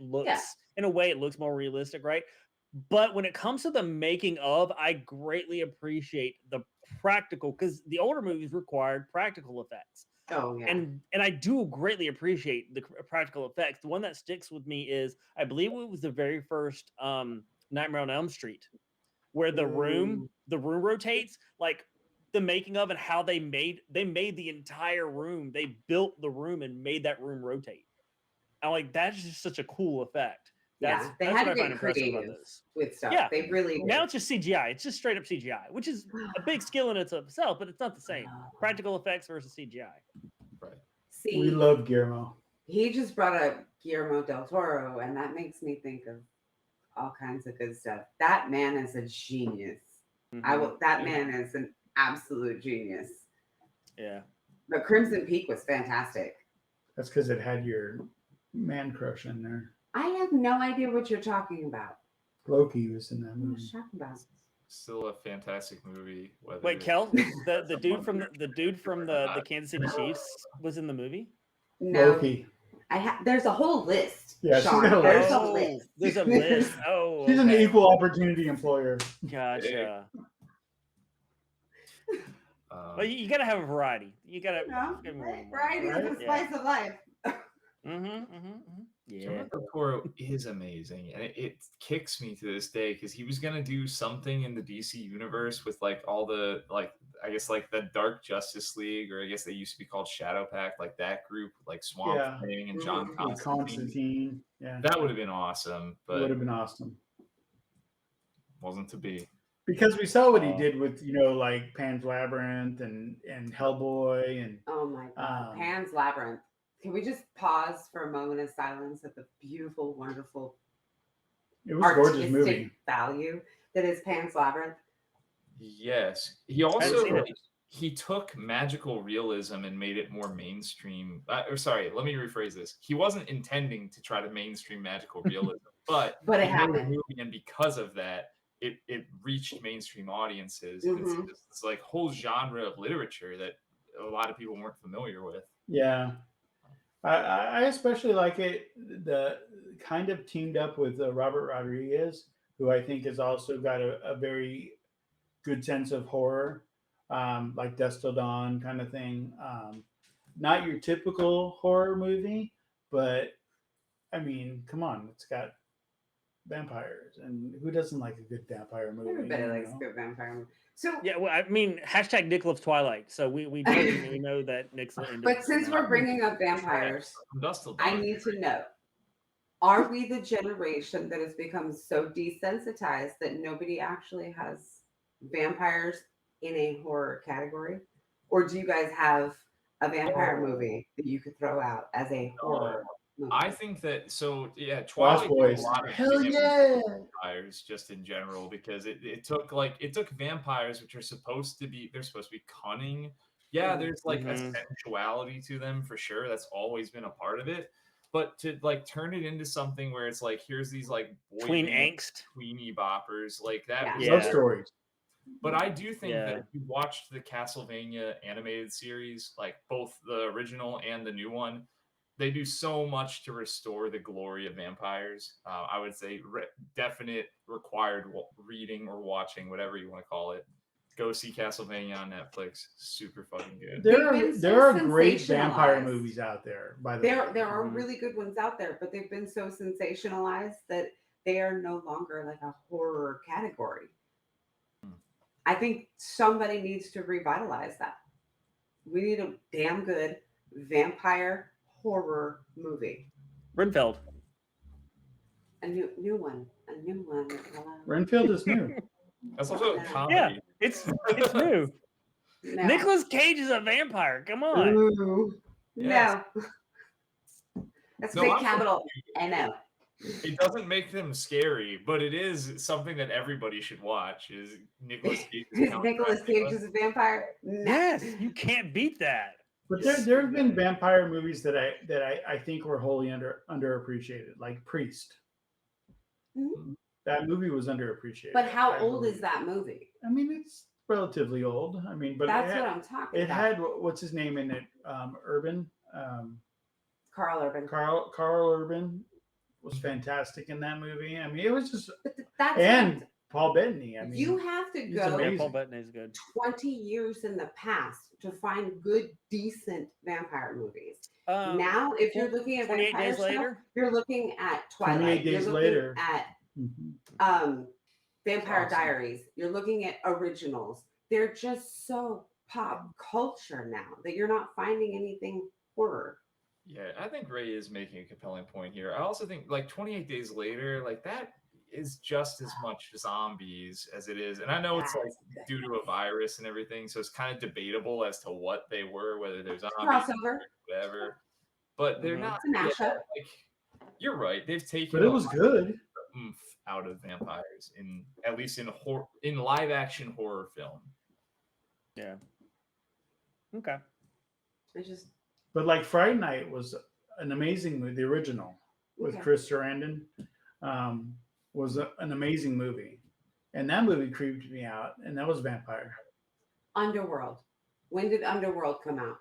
looks in a way it looks more realistic, right? But when it comes to the making of, I greatly appreciate the practical because the older movies required practical effects. Oh yeah. And I do greatly appreciate the practical effects. The one that sticks with me is I believe it was the very first Nightmare on Elm Street, where the room rotates, like the making of and how they made the entire room. They built the room and made that room rotate. I'm like, that's just such a cool effect. They That's had what to I find get impressive about creative this. with stuff. Yeah. They really Now it's just CGI. It's just straight up CGI, which is a big skill in itself, but it's not the same. Practical effects versus CGI. Right. See, We love Guillermo. he just brought up Guillermo del Toro, and that makes me think of all kinds of good stuff. That man is a genius. That man is an absolute genius. Yeah. But Crimson Peak was fantastic. That's because it had your man crush in there. I have no idea what you're talking about. Loki was in that What are movie. you talking about? Still a fantastic movie. Wait, Kel, the dude from the Kansas City Chiefs was in the movie. No, Loki. There's a whole list. Yeah, she's Sean. got a There's list. a Oh, list. there's a list. Oh, She's an okay. equal opportunity employer. Gotcha. Um, Well, you got to have a variety. You got to. Variety is the spice of life. Yeah. Guillermo del Toro is amazing, and it kicks me to this day because he was gonna do something in the DC universe with like all the I guess like the Dark Justice League, or I guess they used to be called Shadow Pact, like that group, like Swamp Yeah. Thing and John With Constantine. Yeah. That would have been awesome, It would but have been awesome. wasn't to be. Because we saw what he did with, like Pan's Labyrinth and Hellboy and Oh my God. Pan's Labyrinth. Can we just pause for a moment of silence at the beautiful, wonderful, it was a gorgeous movie. artistic value that is Pan's Labyrinth? Yes, he haven't also seen it. he took magical realism and made it more mainstream. Or sorry, let me rephrase this. He wasn't intending to try to mainstream magical realism, but But it he made a happened. movie, and because of that, it reached mainstream audiences. And it's this like whole genre of literature that a lot of people weren't familiar with. Yeah. I especially like it. The kind of teamed up with Robert Rodriguez, who I think has also got a very good sense of horror, like Dusk Till Dawn kind of thing. Not your typical horror movie, but I mean, come on, it's got vampires, and who doesn't like a good vampire movie? Everybody likes a good vampire movie. So Yeah, well, I mean, hashtag Nicholas Twilight. So we know that Nick's. But since we're bringing up vampires, From Dusk Till I Dawn. need to know, are we the generation that has become so desensitized that nobody actually has vampires in a horror category? Or do you guys have a vampire movie that you could throw out as a horror movie? I think that Lost Twilight did Boys. a lot of Hell damage yeah! to vampires just in general, because it took vampires, which are supposed to be cunning. Yeah, there's like a sensuality to them for sure. That's always been a part of it. But to like turn it into something where it's like here's these like boy Tween band angst. tweeny boppers like that. Yeah. Love stories. But I do think that Yeah. if you watched the Castlevania animated series, like both the original and the new one, they do so much to restore the glory of vampires. I would say definite required reading or watching, whatever you want to call it. Go see Castlevania on Netflix. Super fucking good. There are great vampire movies out there. By the way, There are really good ones out there, but they've been so sensationalized that they are no longer like a horror category. I think somebody needs to revitalize that. We need a damn good vampire horror movie. Renfeld. A new one. Renfield is new. That's also a Yeah. comedy. Yeah, it's new. No. Nicolas Cage is a vampire. Come on. Ooh. Yes. No. That's No, big I'm capital N-O. It doesn't make them scary, but it is something that everybody should watch. Is Nicolas Cage's Count Nicolas Cage Dracula. is a vampire? No. Yes, you can't beat that. But there have been vampire movies that I think were wholly underappreciated, like Priest. Mhm. That movie was underappreciated. But how I old believe. is that movie? I mean, it's relatively old. I mean, but That's what I'm talking it about. had what's his name in it? Urban. Carl Urban. Carl Urban was fantastic in that movie. I mean, it was just But that's and Paul Bettany. I mean, you have to he's go Yeah, amazing. Paul Bettany is good. 20 years in the past to find good, decent vampire movies. Um, Now, if you're looking at 28 vampire Days stuff, Later. you're looking at Twilight. 28 Days you're looking Later. at Mhm. Vampire Awesome. Diaries. You're looking at originals. They're just so pop culture now that you're not finding anything horror. Yeah, I think Ray is making a compelling point here. I also think like 28 Days Later, like that is just as much zombies as it is. And I know it's like due to a virus and everything, so it's kind of debatable as to what they were, whether they're zombies Crossover. or whatever. But they're Mhm. not. It's a mashup. Like, you're right. They've taken But it a was lot good. of oomph out of vampires at least in live action horror film. Yeah. Okay. It's just But like Friday Night was an amazing movie. The original with Okay. Chris Sarandon was an amazing movie, and that movie creeped me out. And that was vampire. Underworld. When did Underworld come out?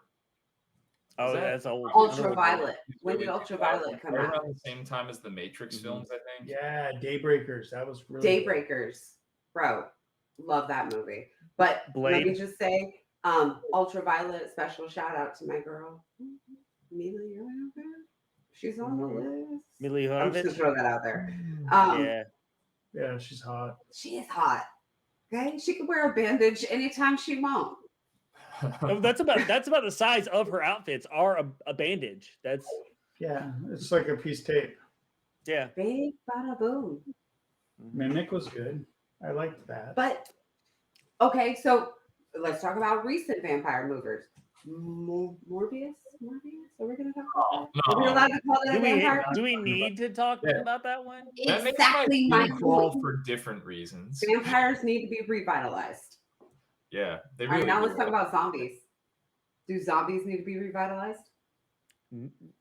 Oh, that that's old. Ultraviolet. It's When really did Ultraviolet come right out? around the same time as the Matrix Mhm. films, I think. Yeah, Daybreakers. That was really good. Daybreakers, bro, love that movie. But let me Blade. just say, Ultraviolet. Special shout out to my girl, Mila Jovovich. She's on the list. Mila I'm just gonna Jovovich. throw that out there. Yeah. Yeah, she's hot. She is hot. Okay, she could wear a bandage anytime she wants. Oh, that's about the size of her outfits are a bandage. That's Yeah, it's like a piece of tape. yeah. Big bada boom. Mimic was good. I liked that. But okay, so let's talk about recent vampire movers. Morbius? Are we gonna talk about that? Are we No. allowed to call that a vampire? Do we need to talk Yeah. about that one? That makes Exactly my my skin crawl point. for different reasons. Vampires need to be revitalized. Yeah, they All right, really now do. let's talk about zombies. Do zombies need to be revitalized?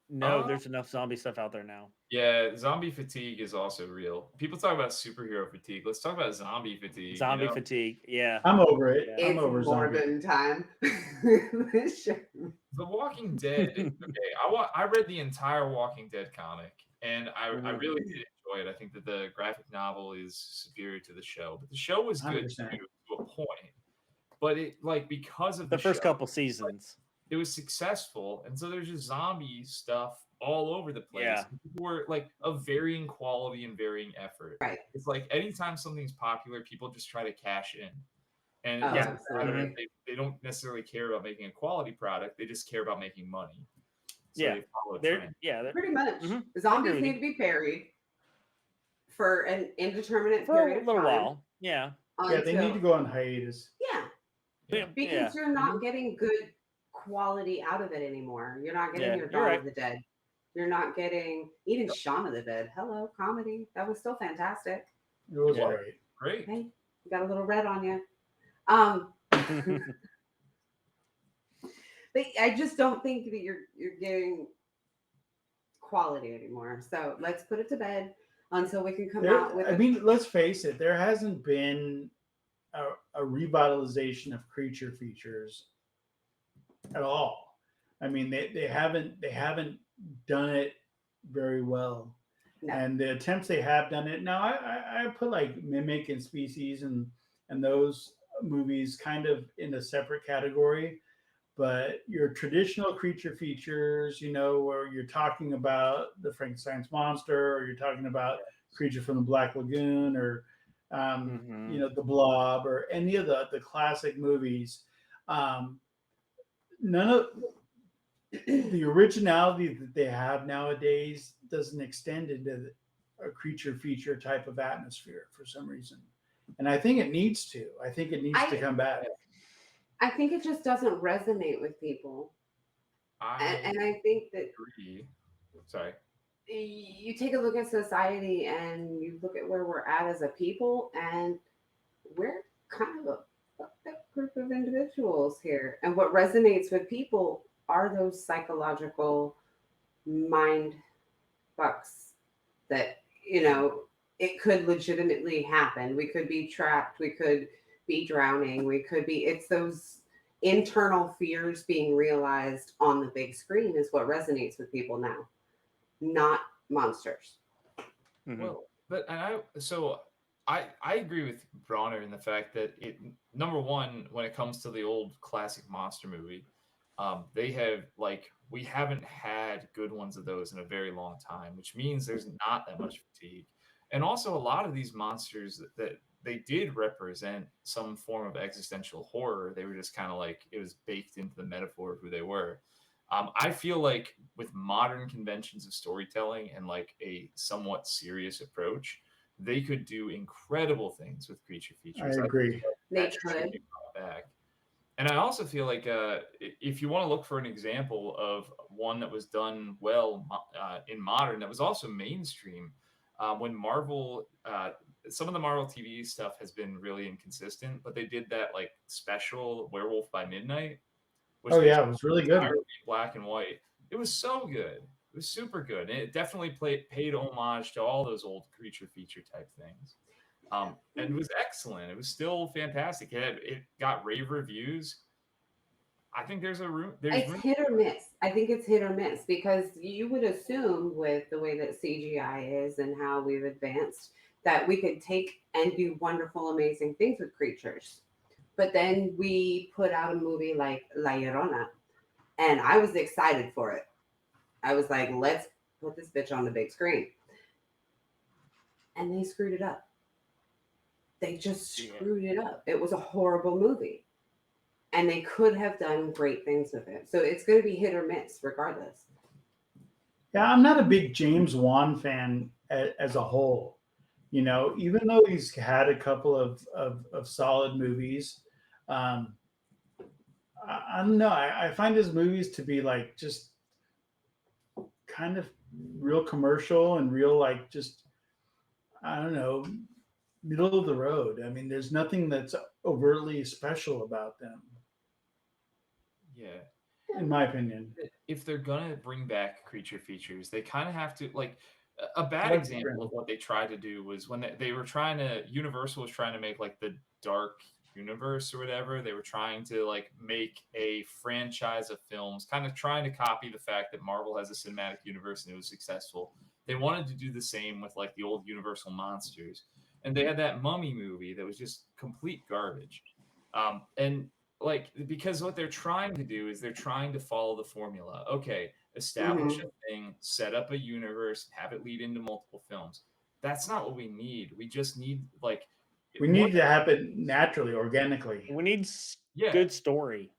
No, Uh, there's enough zombie stuff out there now. Yeah, zombie fatigue is also real. People talk about superhero fatigue. Let's talk about zombie fatigue. Zombie fatigue. Yeah. I'm over it. Yeah. I'm It's over zombie. Morbin time. Sure. The Walking Dead. Okay, I read the entire Walking Dead comic, and I Mhm. really did enjoy it. I think that the graphic novel is superior to the show, but the show was good 100%. too, to a point. But it because of The first show, couple seasons. it was successful, and so there's just zombie stuff all over the place. Yeah. People were like of varying quality and varying effort. Right. It's like anytime something's popular, people just try to cash in. And Oh, it doesn't absolutely. matter if they don't necessarily care about making a quality product, they just care about making money. So Yeah. they follow a They're trend. yeah. Pretty much. Mhm. Zombies agree with need you. to be parried for an indeterminate For period a of little time. while. Yeah. Yeah, they need to go on hiatus. Yeah, Yeah. because you're not getting good quality out of it anymore. You're not getting Yeah, your you're Dawn right. of the Dead. You're not getting even Shaun of the Dead. Hello, comedy. That was still fantastic. It was Yeah. great. Great. Hey, you got a little red on you. But I just don't think that you're getting quality anymore. So let's put it to bed until we can come out with. I mean, let's face it. There hasn't been a revitalization of creature features at all. I mean, they haven't done it very well. No. And the attempts they have done it now, I put like Mimic and Species and those movies kind of in a separate category. But your traditional creature features, where you're talking about the Frankenstein's monster, or you're talking about creature from the Black Lagoon, or the Blob, or any of the classic movies, none of the originality that they have nowadays doesn't extend into a creature feature type of atmosphere for some reason. And I think it needs to. I think it needs to come back. I think it just doesn't resonate with people. And I think that agree. Sorry. You take a look at society and you look at where we're at as a people, and we're kind of a fucked up group of individuals here. And what resonates with people are those psychological mind fucks that, it could legitimately happen. We could be trapped. We could be drowning. It's those internal fears being realized on the big screen is what resonates with people now, not monsters. Well, but I agree with Bronner in the fact that number one, when it comes to the old classic monster movie, we haven't had good ones of those in a very long time, which means there's not that much fatigue. And also a lot of these monsters that they did represent some form of existential horror. They were just kind of like, it was baked into the metaphor of who they were. I feel like with modern conventions of storytelling and like a somewhat serious approach, they could do incredible things with creature features. I agree. They could. Back. And I also feel like if you want to look for an example of one that was done well in modern, that was also mainstream, when Marvel, some of the Marvel TV stuff has been really inconsistent, but they did that like special Werewolf by Midnight. Which it was really good. Black and white. It was so good. It was super good. And it definitely paid homage to all those old creature feature type things. And it was excellent. It was still fantastic. It got rave reviews. I think there's a room. There's It's room. hit or miss. I think it's hit or miss because you would assume with the way that CGI is and how we've advanced that we could take and do wonderful, amazing things with creatures. But then we put out a movie like La Llorona, and I was excited for it. I was like, let's put this bitch on the big screen. And they screwed it up. They just Yeah. screwed it up. It was a horrible movie. And they could have done great things with it. So it's going to be hit or miss regardless. Yeah, I'm not a big James Wan fan as a whole. You know, even though he's had a couple of solid movies, um, I don't know. I find his movies to be like just kind of real commercial and real like just I don't know, middle of the road. I mean, there's nothing that's overtly special about them, Yeah. in my opinion. If they're gonna bring back creature features, they kind of have to like a bad Like example Grim. of what they tried to do was when they were trying to Universal was trying to make like the dark universe or whatever. They were trying to like make a franchise of films, kind of trying to copy the fact that Marvel has a cinematic universe and it was successful. They wanted to do the same with like the old Universal monsters, and they had that Mummy movie that was just complete garbage. And like because what they're trying to do is they're trying to follow the formula. Okay, establish Mhm. a thing, set up a universe, have it lead into multiple films. That's not what we need. We just need like We more need to happen naturally, organically. We need yeah, good story.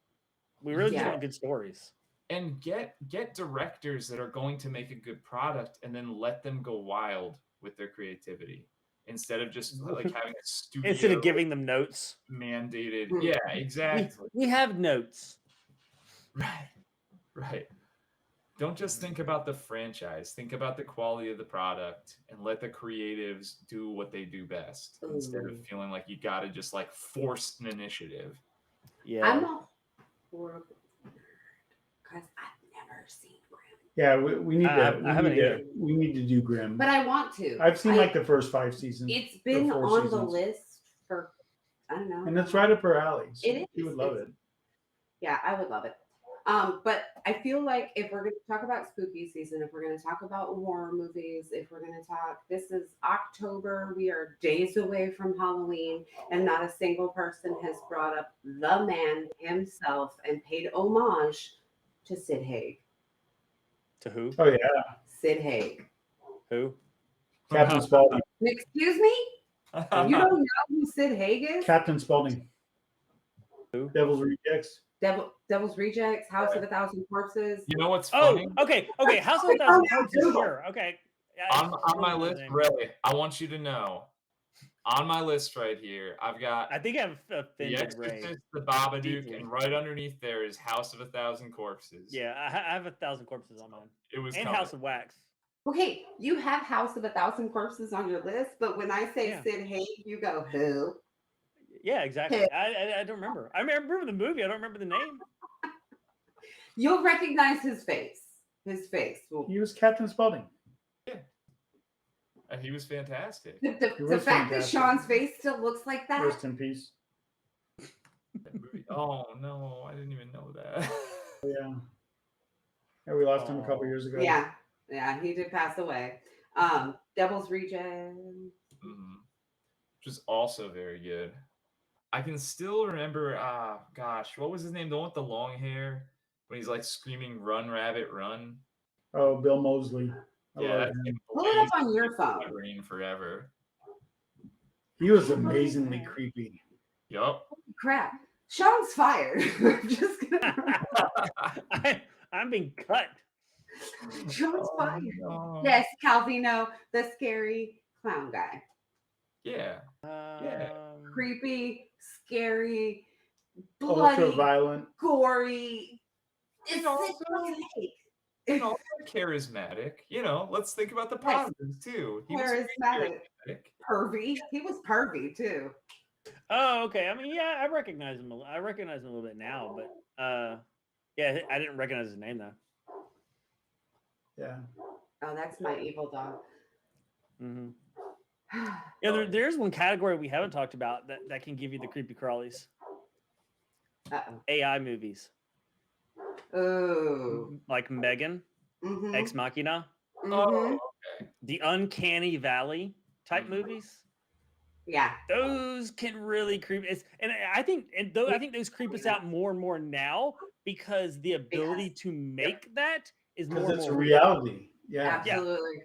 We really just Yeah. want good stories. and get directors that are going to make a good product and then let them go wild with their creativity instead of just like having a studio Instead of giving them notes. mandated. Hmm. Yeah, We, exactly. we have notes. Right. Right. Don't just think about the franchise. Think about the quality of the product and let the creatives do what they do best instead of Ooh. feeling like you got to just like force an initiative. Yeah. I'm a horrible because I've never seen Grimm. Yeah, we need to. I haven't either. We need to do Grimm. But I want to. I've seen I- like the first 5 seasons. It's or been 4 on the seasons. list for, I don't know. And it's right up her alley. So It you is. would love It's- it. Yeah, I would love it. But I feel like if we're going to talk about spooky season, if we're going to talk about horror movies, if we're going to talk, this is October. We are days away from Halloween, and not a single person has brought up the man himself and paid homage to Sid Haig. To who? Oh yeah, Sid Haig. Who? Captain Spaulding. Excuse me? You don't know who Sid Haig is? Captain Spaulding. Who? Devil's Rejects. Devil's Rejects, House of a Thousand Corpses. You know what's Oh, funny? okay. House of a Thousand Corpses. Sure. Okay. Yeah, On my I list, Ray, I want you to know, on my list right here, I've got think I've The offended Ray. Exorcist, The Babadook, deeply. and right underneath there is House of a Thousand Corpses. Yeah, I have 1,000 corpses on mine. It was And coming. House of Wax. Okay, you have House of a Thousand Corpses on your list, but when I say Yeah. Sid Haig, you go, who? Yeah, exactly. I don't remember. I remember the movie. I don't remember the name. You'll recognize his face. His face. Will- He was Captain Spaulding. And he was fantastic. The He was fact that fantastic. Sean's face still looks like that. Rest in peace. That movie. Oh no, I didn't even know that. Yeah. Yeah, we lost him a couple Aw. years ago. Yeah, he did pass away. Devil's Reject. Which is also very good. I can still remember. Gosh, what was his name? The one with the long hair when he's like screaming, "Run, rabbit, run!" Oh, Bill Moseley. I Yeah, love that's him. Pull it up on your my phone. brain forever. He was amazingly creepy. Yup. Crap. Sean's fired. I'm just gonna. I'm being cut. Sean's fired. no. Yes, Calvino, the scary clown guy. Yeah. Creepy, scary, Ultra bloody, violent. gory. It's also- Sid fucking Haig. And also charismatic. You know, let's think about the Yes. positives too. He was Charismatic. very charismatic. Pervy. He was pervy too. Oh, okay. I mean, yeah, I recognize him. I recognize him a little bit now, but yeah, I didn't recognize his name though. Yeah. Oh, that's my evil dog. Mm-hmm. Yeah, there's one category we haven't talked about that can give you the creepy crawlies. Uh-oh. AI movies. Oh. like Megan, Mm-hmm. Ex Machina, Mm-hmm. Oh, okay. the Uncanny Valley type Mhm. movies. Yeah. Those can really creep. And I think, I think those creep us out more and more now because the ability to make that is more Because and it's a more real. reality. Yeah. Absolutely.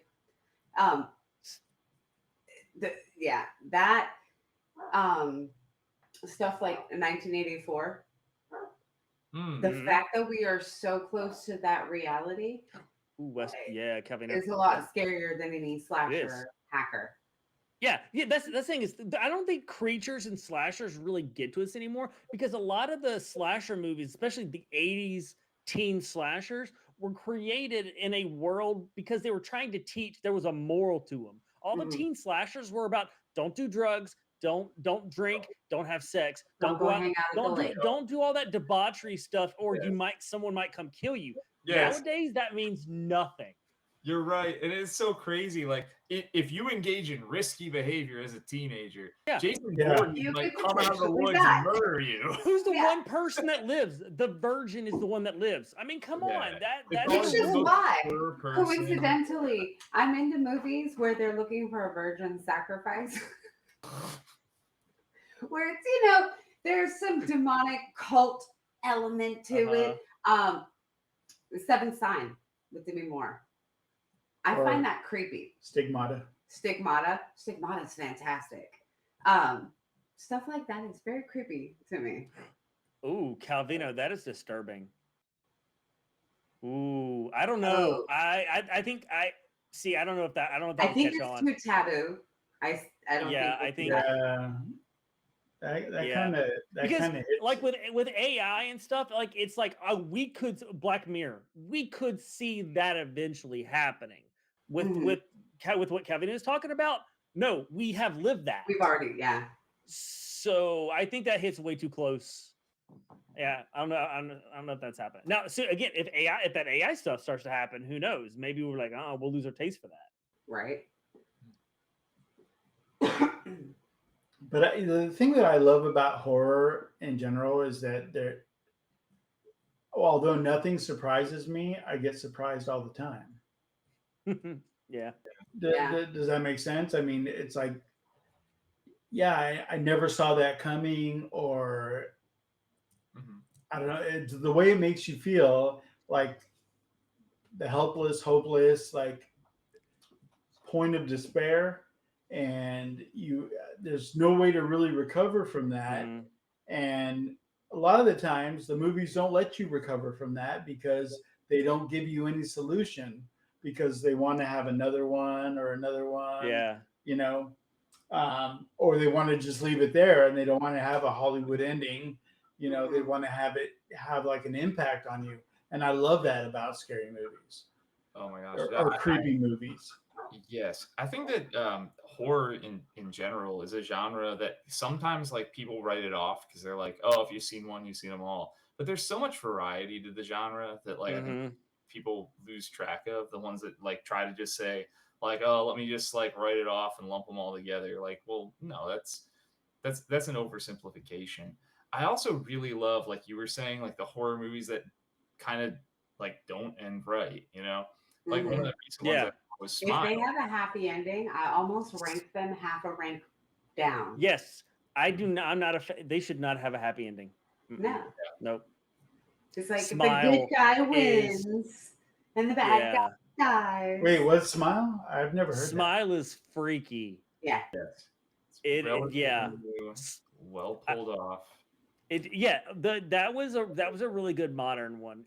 That stuff like 1984. Hmm. The Mhm. fact that we are so close to that reality Ooh, Kevin. is a lot scarier than any slasher hacker. Yeah, that's the thing is I don't think creatures and slashers really get to us anymore because a lot of the slasher movies, especially the 80s teen slashers, were created in a world because they were trying to teach there was a moral to them. All the Mhm. teen slashers were about don't do drugs, don't drink, don't have sex, Don't don't go go out, hang out at the lake. don't do all that debauchery stuff, or Yes. someone might come kill you. Yes. Nowadays, that means nothing. You're right. And it's so crazy. Like, if you engage in risky behavior as a teenager, Yeah. Jason Yeah. Voorhees You might could come out of the potentially woods die. and murder you. Who's the Yeah. one person that lives? The virgin is the one that lives. I mean, come Yeah. on. That's Which Which is the most why, pure person. coincidentally, I'm into movies where they're looking for a virgin sacrifice. Where it's, there's some demonic cult element to it. The Seventh Sign with Demi Moore. I Or- find that creepy. Stigmata. Stigmata's fantastic. Stuff like that is very creepy to me. Ooh, Calvino, that is disturbing. Ooh, I don't know. Oh. I think I don't know if that I would think catch it's on. too taboo. I don't Yeah, think. I think Yeah. That Yeah. kind of because hits. like with AI and stuff, like it's like we could Black Mirror, we could see that eventually happening with Mhm. with what Kevin is talking about. No, we have lived that. We've already, So I think that hits way too close. Yeah, I don't know if that's happening. Now, so again, if that AI stuff starts to happen, who knows? Maybe we're like, oh, we'll lose our taste for that. right. But the thing that I love about horror in general is that although nothing surprises me, I get surprised all the time. Yeah. Does that make sense? I mean, it's like, yeah, I never saw that coming, or Mhm. I don't know. It's the way it makes you feel, like the helpless, hopeless, like point of despair, and there's no way to really recover from that. Mhm. And a lot of the times, the movies don't let you recover from that because they don't give you any solution because they want to have another one or another one. Yeah. Or they want to just leave it there and they don't want to have a Hollywood ending. They want to have like an impact on you. And I love that about scary movies Oh my gosh. or creepy movies. Yes, I think that horror in general is a genre that sometimes like people write it off because they're like, oh, if you've seen one, you've seen them all. But there's so much variety to the genre that like I think Mhm. people lose track of. The ones that like try to just say like, oh, let me just like write it off and lump them all together. Like, well, no, that's an oversimplification. I also really love, like you were saying, like the horror movies that kind of like don't end right. Like one of the recent ones Yeah. I was If Smile. they have a happy ending, I almost rank them half a rank down. Yes, I do not. I'm not they should not have a happy ending. Mm-mm. No. Nope. It's like the Smile good guy is- wins and the bad Yeah. guy dies. Wait, what's Smile? I've never heard Smile is freaky. Yeah. Yes. Yeah. Well pulled off. That was a really good modern one.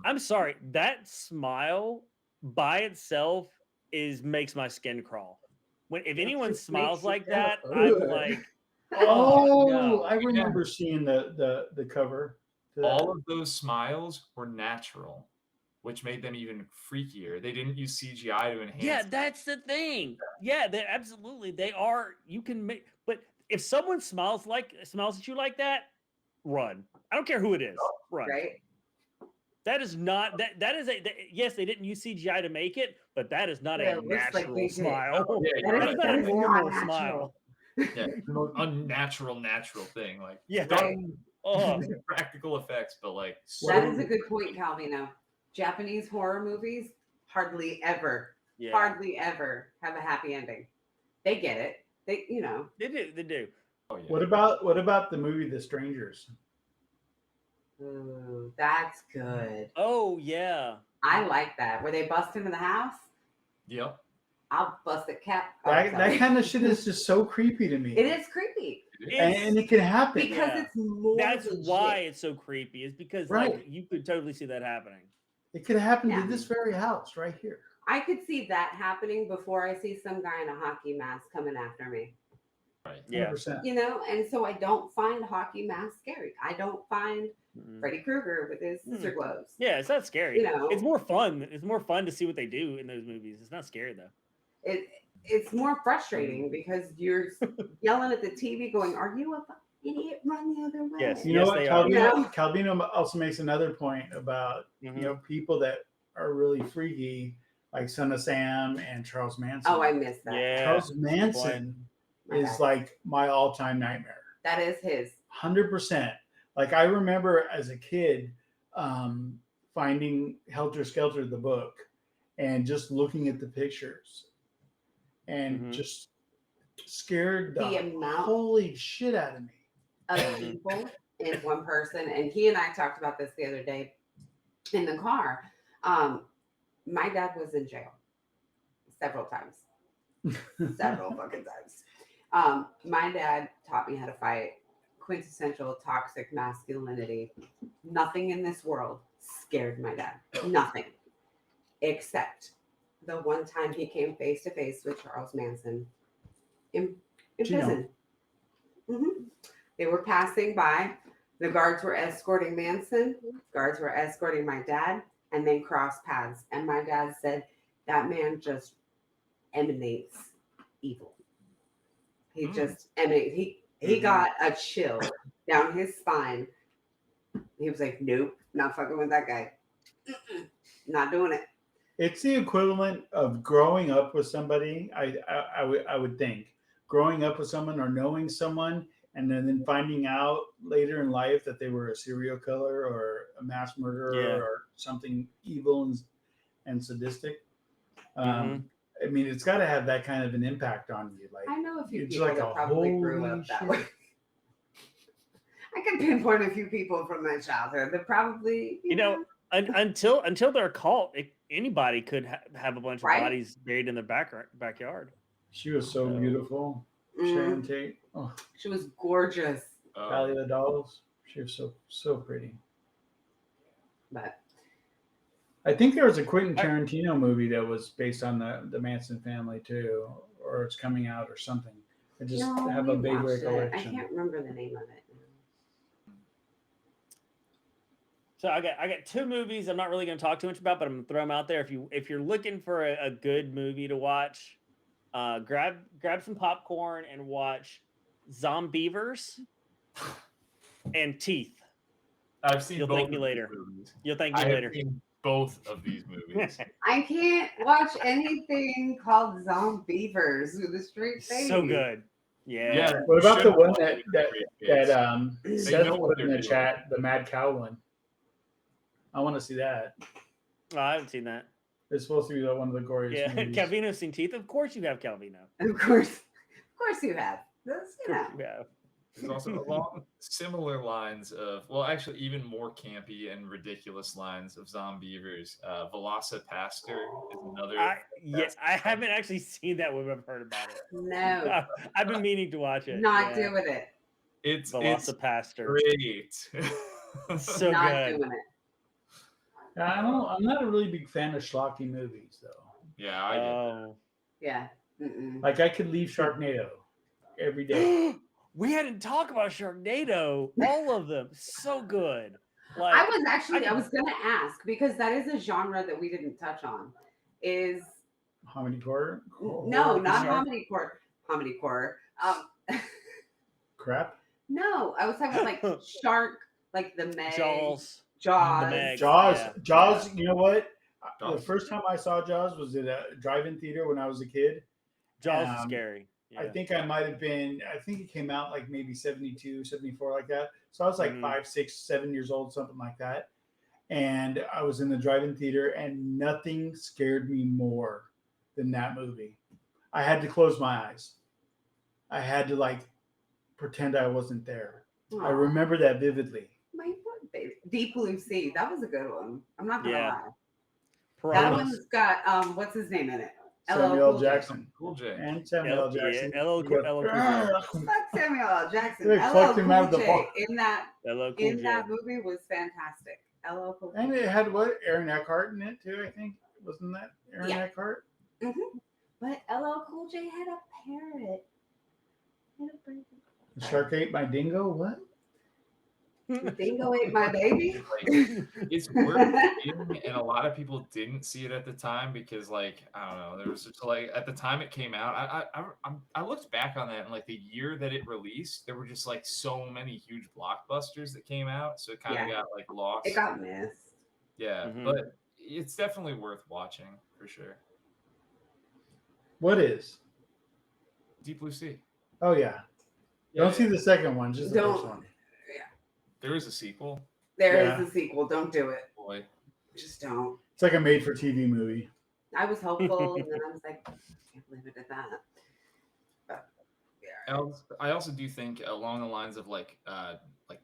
I'm sorry, that smile by itself makes my skin crawl. If anyone just smiles makes you like feel that, good. I'm like, Oh, no. I remember seeing the cover. to that. All of those smiles were natural, which made them even freakier. They didn't use CGI to enhance. Yeah, that's the thing. Yeah, they absolutely they are. You can make, but if someone smiles at you like that, run. I don't care who it is. Run. Right? That is not that is yes, they didn't use CGI to make it, but that is not Yeah, a it looks like natural they did. smile. Oh, yeah, you're That's right. not a That is not normal natural. smile. Yeah, the most unnatural thing. Like Yeah. dumb, Oh, practical effects, but like That is a good point, Calvino. Japanese horror movies hardly ever yeah. have a happy ending. They get it. They, you know. They do. They do. oh yeah. What about the movie The Strangers? Ooh, that's good. Oh yeah. I like that. Where they bust into the house, Yep. I'll bust a cat. Oh, That kind of shit is just so creepy to me. It is creepy And it can happen. because Yeah. it's more. That's legit. why it's so creepy. Is because Right. like you could totally see that happening. It could happen Yeah. to this very house right here. I could see that happening before I see some guy in a hockey mask coming after me. Right. Yeah. 100%. You know, and so I don't find hockey mask scary. I don't find Mm. Freddy Krueger with his sister gloves. Yeah, it's not scary. You know. It's more fun. It's more fun to see what they do in those movies. It's not scary though. It's more frustrating because you're yelling at the TV going, "Are you a idiot? Run the other way." Yes. You know what? they are. Calvino also makes another point about Mhm. people that are really freaky, like Son of Sam and Charles Manson. Oh, I missed that. Yeah. Charles Manson My is bad. like my all-time nightmare. That is his. 100%. Like I remember as a kid finding Helter Skelter the book and just looking at the pictures and Mhm. just scared the, The amount holy shit out of me. of Mhm. people in one person, and he and I talked about this the other day in the car. My dad was in jail several times, several fucking times. My dad taught me how to fight quintessential toxic masculinity. Nothing in this world scared my dad. Nothing, except the one time he came face to face with Charles Manson in Gino. prison. Mhm. They were passing by. The guards were escorting Manson. Guards were escorting my dad, and then crossed paths. And my dad said, "That man just emanates evil. He just emanates. He got a chill down his spine. He was like, nope, not fucking with that guy. Not doing it." It's the equivalent of growing up with somebody. I would think growing up with someone or knowing someone, and then finding out later in life that they were a serial killer or a mass murderer Yeah. or something evil and sadistic. Mhm. I mean, it's got to have that kind of an impact on you. Like I know a few it's people like that a probably grew holy up that shit. way. I can pinpoint a few people from my childhood that probably, You know, until they're caught, anybody could have a bunch of Right? bodies buried in their backyard. She was so So- beautiful, Sharon Tate. Oh, she was gorgeous. Valley of the Dolls. She was so pretty. But I think there was a Quentin Tarantino movie that was based on the Manson family too, or it's coming out or something. I just no, have we a vague watched it. I recollection. can't remember the name of it now. So I got two movies. I'm not really going to talk too much about, but I'm going to throw them out there. If you're looking for a good movie to watch, grab some popcorn and watch Zombievers and Teeth. I've seen You'll both thank me of later. these movies. You'll thank I me have later. seen both of these movies. I can't watch anything called Zombievers with a straight face. So good. Yeah. Yeah. What about the Should've one watched that it with great kids. Seth know what put in they're the doing. chat, the Mad Cow one? I want to see that. Oh, I haven't seen that. It's supposed to be one of the goriest Yeah. movies. Calvino's seen Teeth. Of course you have, Calvino. Of course you have. That's, Of you course know. you have. There's also along similar lines of, well, actually, even more campy and ridiculous lines of Zombievers. Velocipaster is another. I haven't actually seen that one, but I've heard about it. No, I've been meaning to watch it. not doing it. It's Velocipaster. great. So Not good. doing it. I'm not a really big fan of schlocky movies though. Yeah, I get that. Oh. Yeah. Mm-mm. Like I could leave Sharknado every day. We hadn't talked about Sharknado. All of them. So good. Like I was gonna ask because that is a genre that we didn't touch on. Is Comedy horror? no, not Shark? comedy horror. Comedy horror. Crap. No, I was talking like Shark, like the Meg, Jaws. Jaws. The Meg. Jaws. Yeah. Jaws. You know what? The Jaws. first time I saw Jaws was at a drive-in theater when I was a kid. Jaws is scary. Yeah. I think I might have been, I think it came out like maybe 72, 74, like that. So I was like Mhm. 5, 6, 7 years old, something like that. And I was in the drive-in theater, and nothing scared me more than that movie. I had to close my eyes. I had to like pretend I wasn't there. I Aw, remember that vividly. my poor baby. Deep Blue Sea. That was a good one. I'm not gonna Yeah. lie. That Piranhas. one's got what's his name in it? LL Samuel L. Cool J. Jackson. Cool J. And Samuel L. Jackson. LL He goes, Cool J. Fuck Samuel L. Jackson. They LL plucked him out of Cool the J bar. in that LL Cool J. movie was fantastic. LL Cool J. And it had what? Aaron Eckhart in it too, I think. Wasn't that Aaron Yeah. Eckhart? Mm-hmm. But LL Cool J had a parrot. The shark ate my dingo? What? Dingo ate my baby. Like, it's worth seeing, and a lot of people didn't see it at the time because, like, I don't know, there was just like at the time it came out. I looked back on that, and like the year that it released, there were just like so many huge blockbusters that came out, so it kind of Yeah. got like lost. It got missed. Yeah, Mhm. but it's definitely worth watching for sure. What is? Deep Blue Sea. Oh yeah. Don't see the second one, just the first one. There is a sequel. There is Yeah. a sequel. Don't do it. Boy, Just don't. It's like a made-for-TV movie. I was hopeful, and then I was like, I can't leave it at that. But yeah. I also do think along the lines of like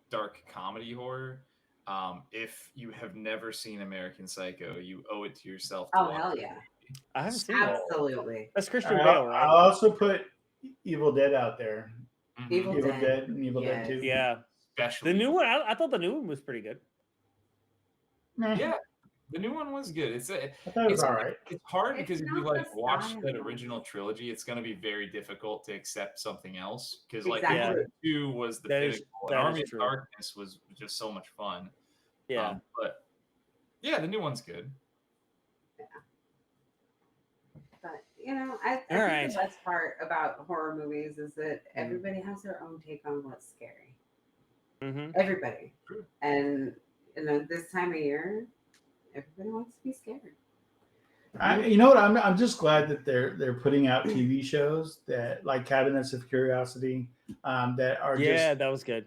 dark comedy horror. If you have never seen American Psycho, you owe it to yourself. To Oh watch hell it. yeah. I haven't seen that. Absolutely. That's Christian I'll, Bale, right? I'll also put Evil Dead out there. Mhm. Evil Evil Dead. Dead and Evil Yes. Dead 2. Yeah. Especially The new one, I thought the new one was pretty good. Meh. Yeah, the new one was good. I thought it was it's all right. it's hard It's because if you not like the watch style. that original trilogy, it's going to be very difficult to accept something else because like Exactly. Evil Dead 2 was the That is- pinnacle, and that is Army of true. Darkness was just so much fun. Yeah. But yeah, the new one's good. But you know, I think right. the best part about horror movies is that everybody has their own take on what's scary. Mm-hmm. Everybody. True. And you know, this time of year, everybody wants to be scared. You know what? I'm just glad that they're putting out TV shows that like Cabinets of Curiosity, that are Yeah, that was good.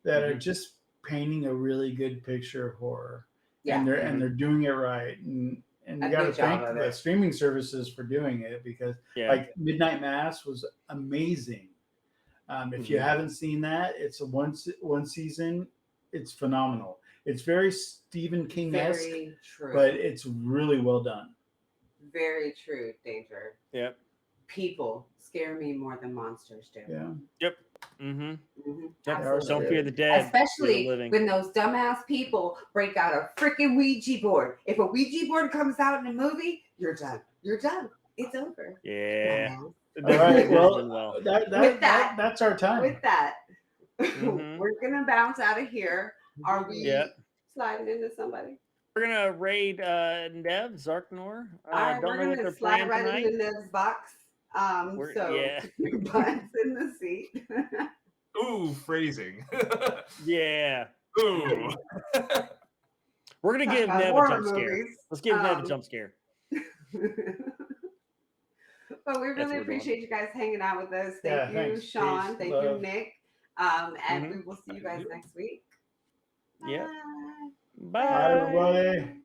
are just painting a really good picture of horror. Yeah. And they're doing it right. And A you got to good job thank of the it. streaming services for doing it because Yeah. like Midnight Mass was amazing. If you Mhm. haven't seen that, it's a one season. It's phenomenal. It's very Stephen King-esque, Very true. but it's really well done. Very true, Danger. Yep. People scare me more than monsters do. Yeah. Mm-hmm. Mhm. Yep. Absolutely. Don't fear the dead. fear Especially the living. when those dumbass people break out a freaking Ouija board. If a Ouija board comes out in a movie, you're done. You're done. It's over. Yeah. Dumbass. All right. Well, Well, With that- that's our time. With that, Mhm. we're gonna bounce out of here. Are we Yeah. sliding into somebody? We're gonna raid Nev Zarknor. All right, Don't we're know what gonna they're slide playing right tonight. into Nev's box. So Yeah. put your butts in the seat. Ooh, phrasing. Yeah. Ooh. We're gonna give Talk about Nev a horror jump scare. movies. Let's give Nev a Um, jump scare. But we That's really what we're appreciate you guys hanging out with us. Yeah, Thank you, thanks. Sean. Peace, Thank love. you, Nick. And Mhm. we will see you guys next week. Yep. Bye. Bye. Bye, everybody.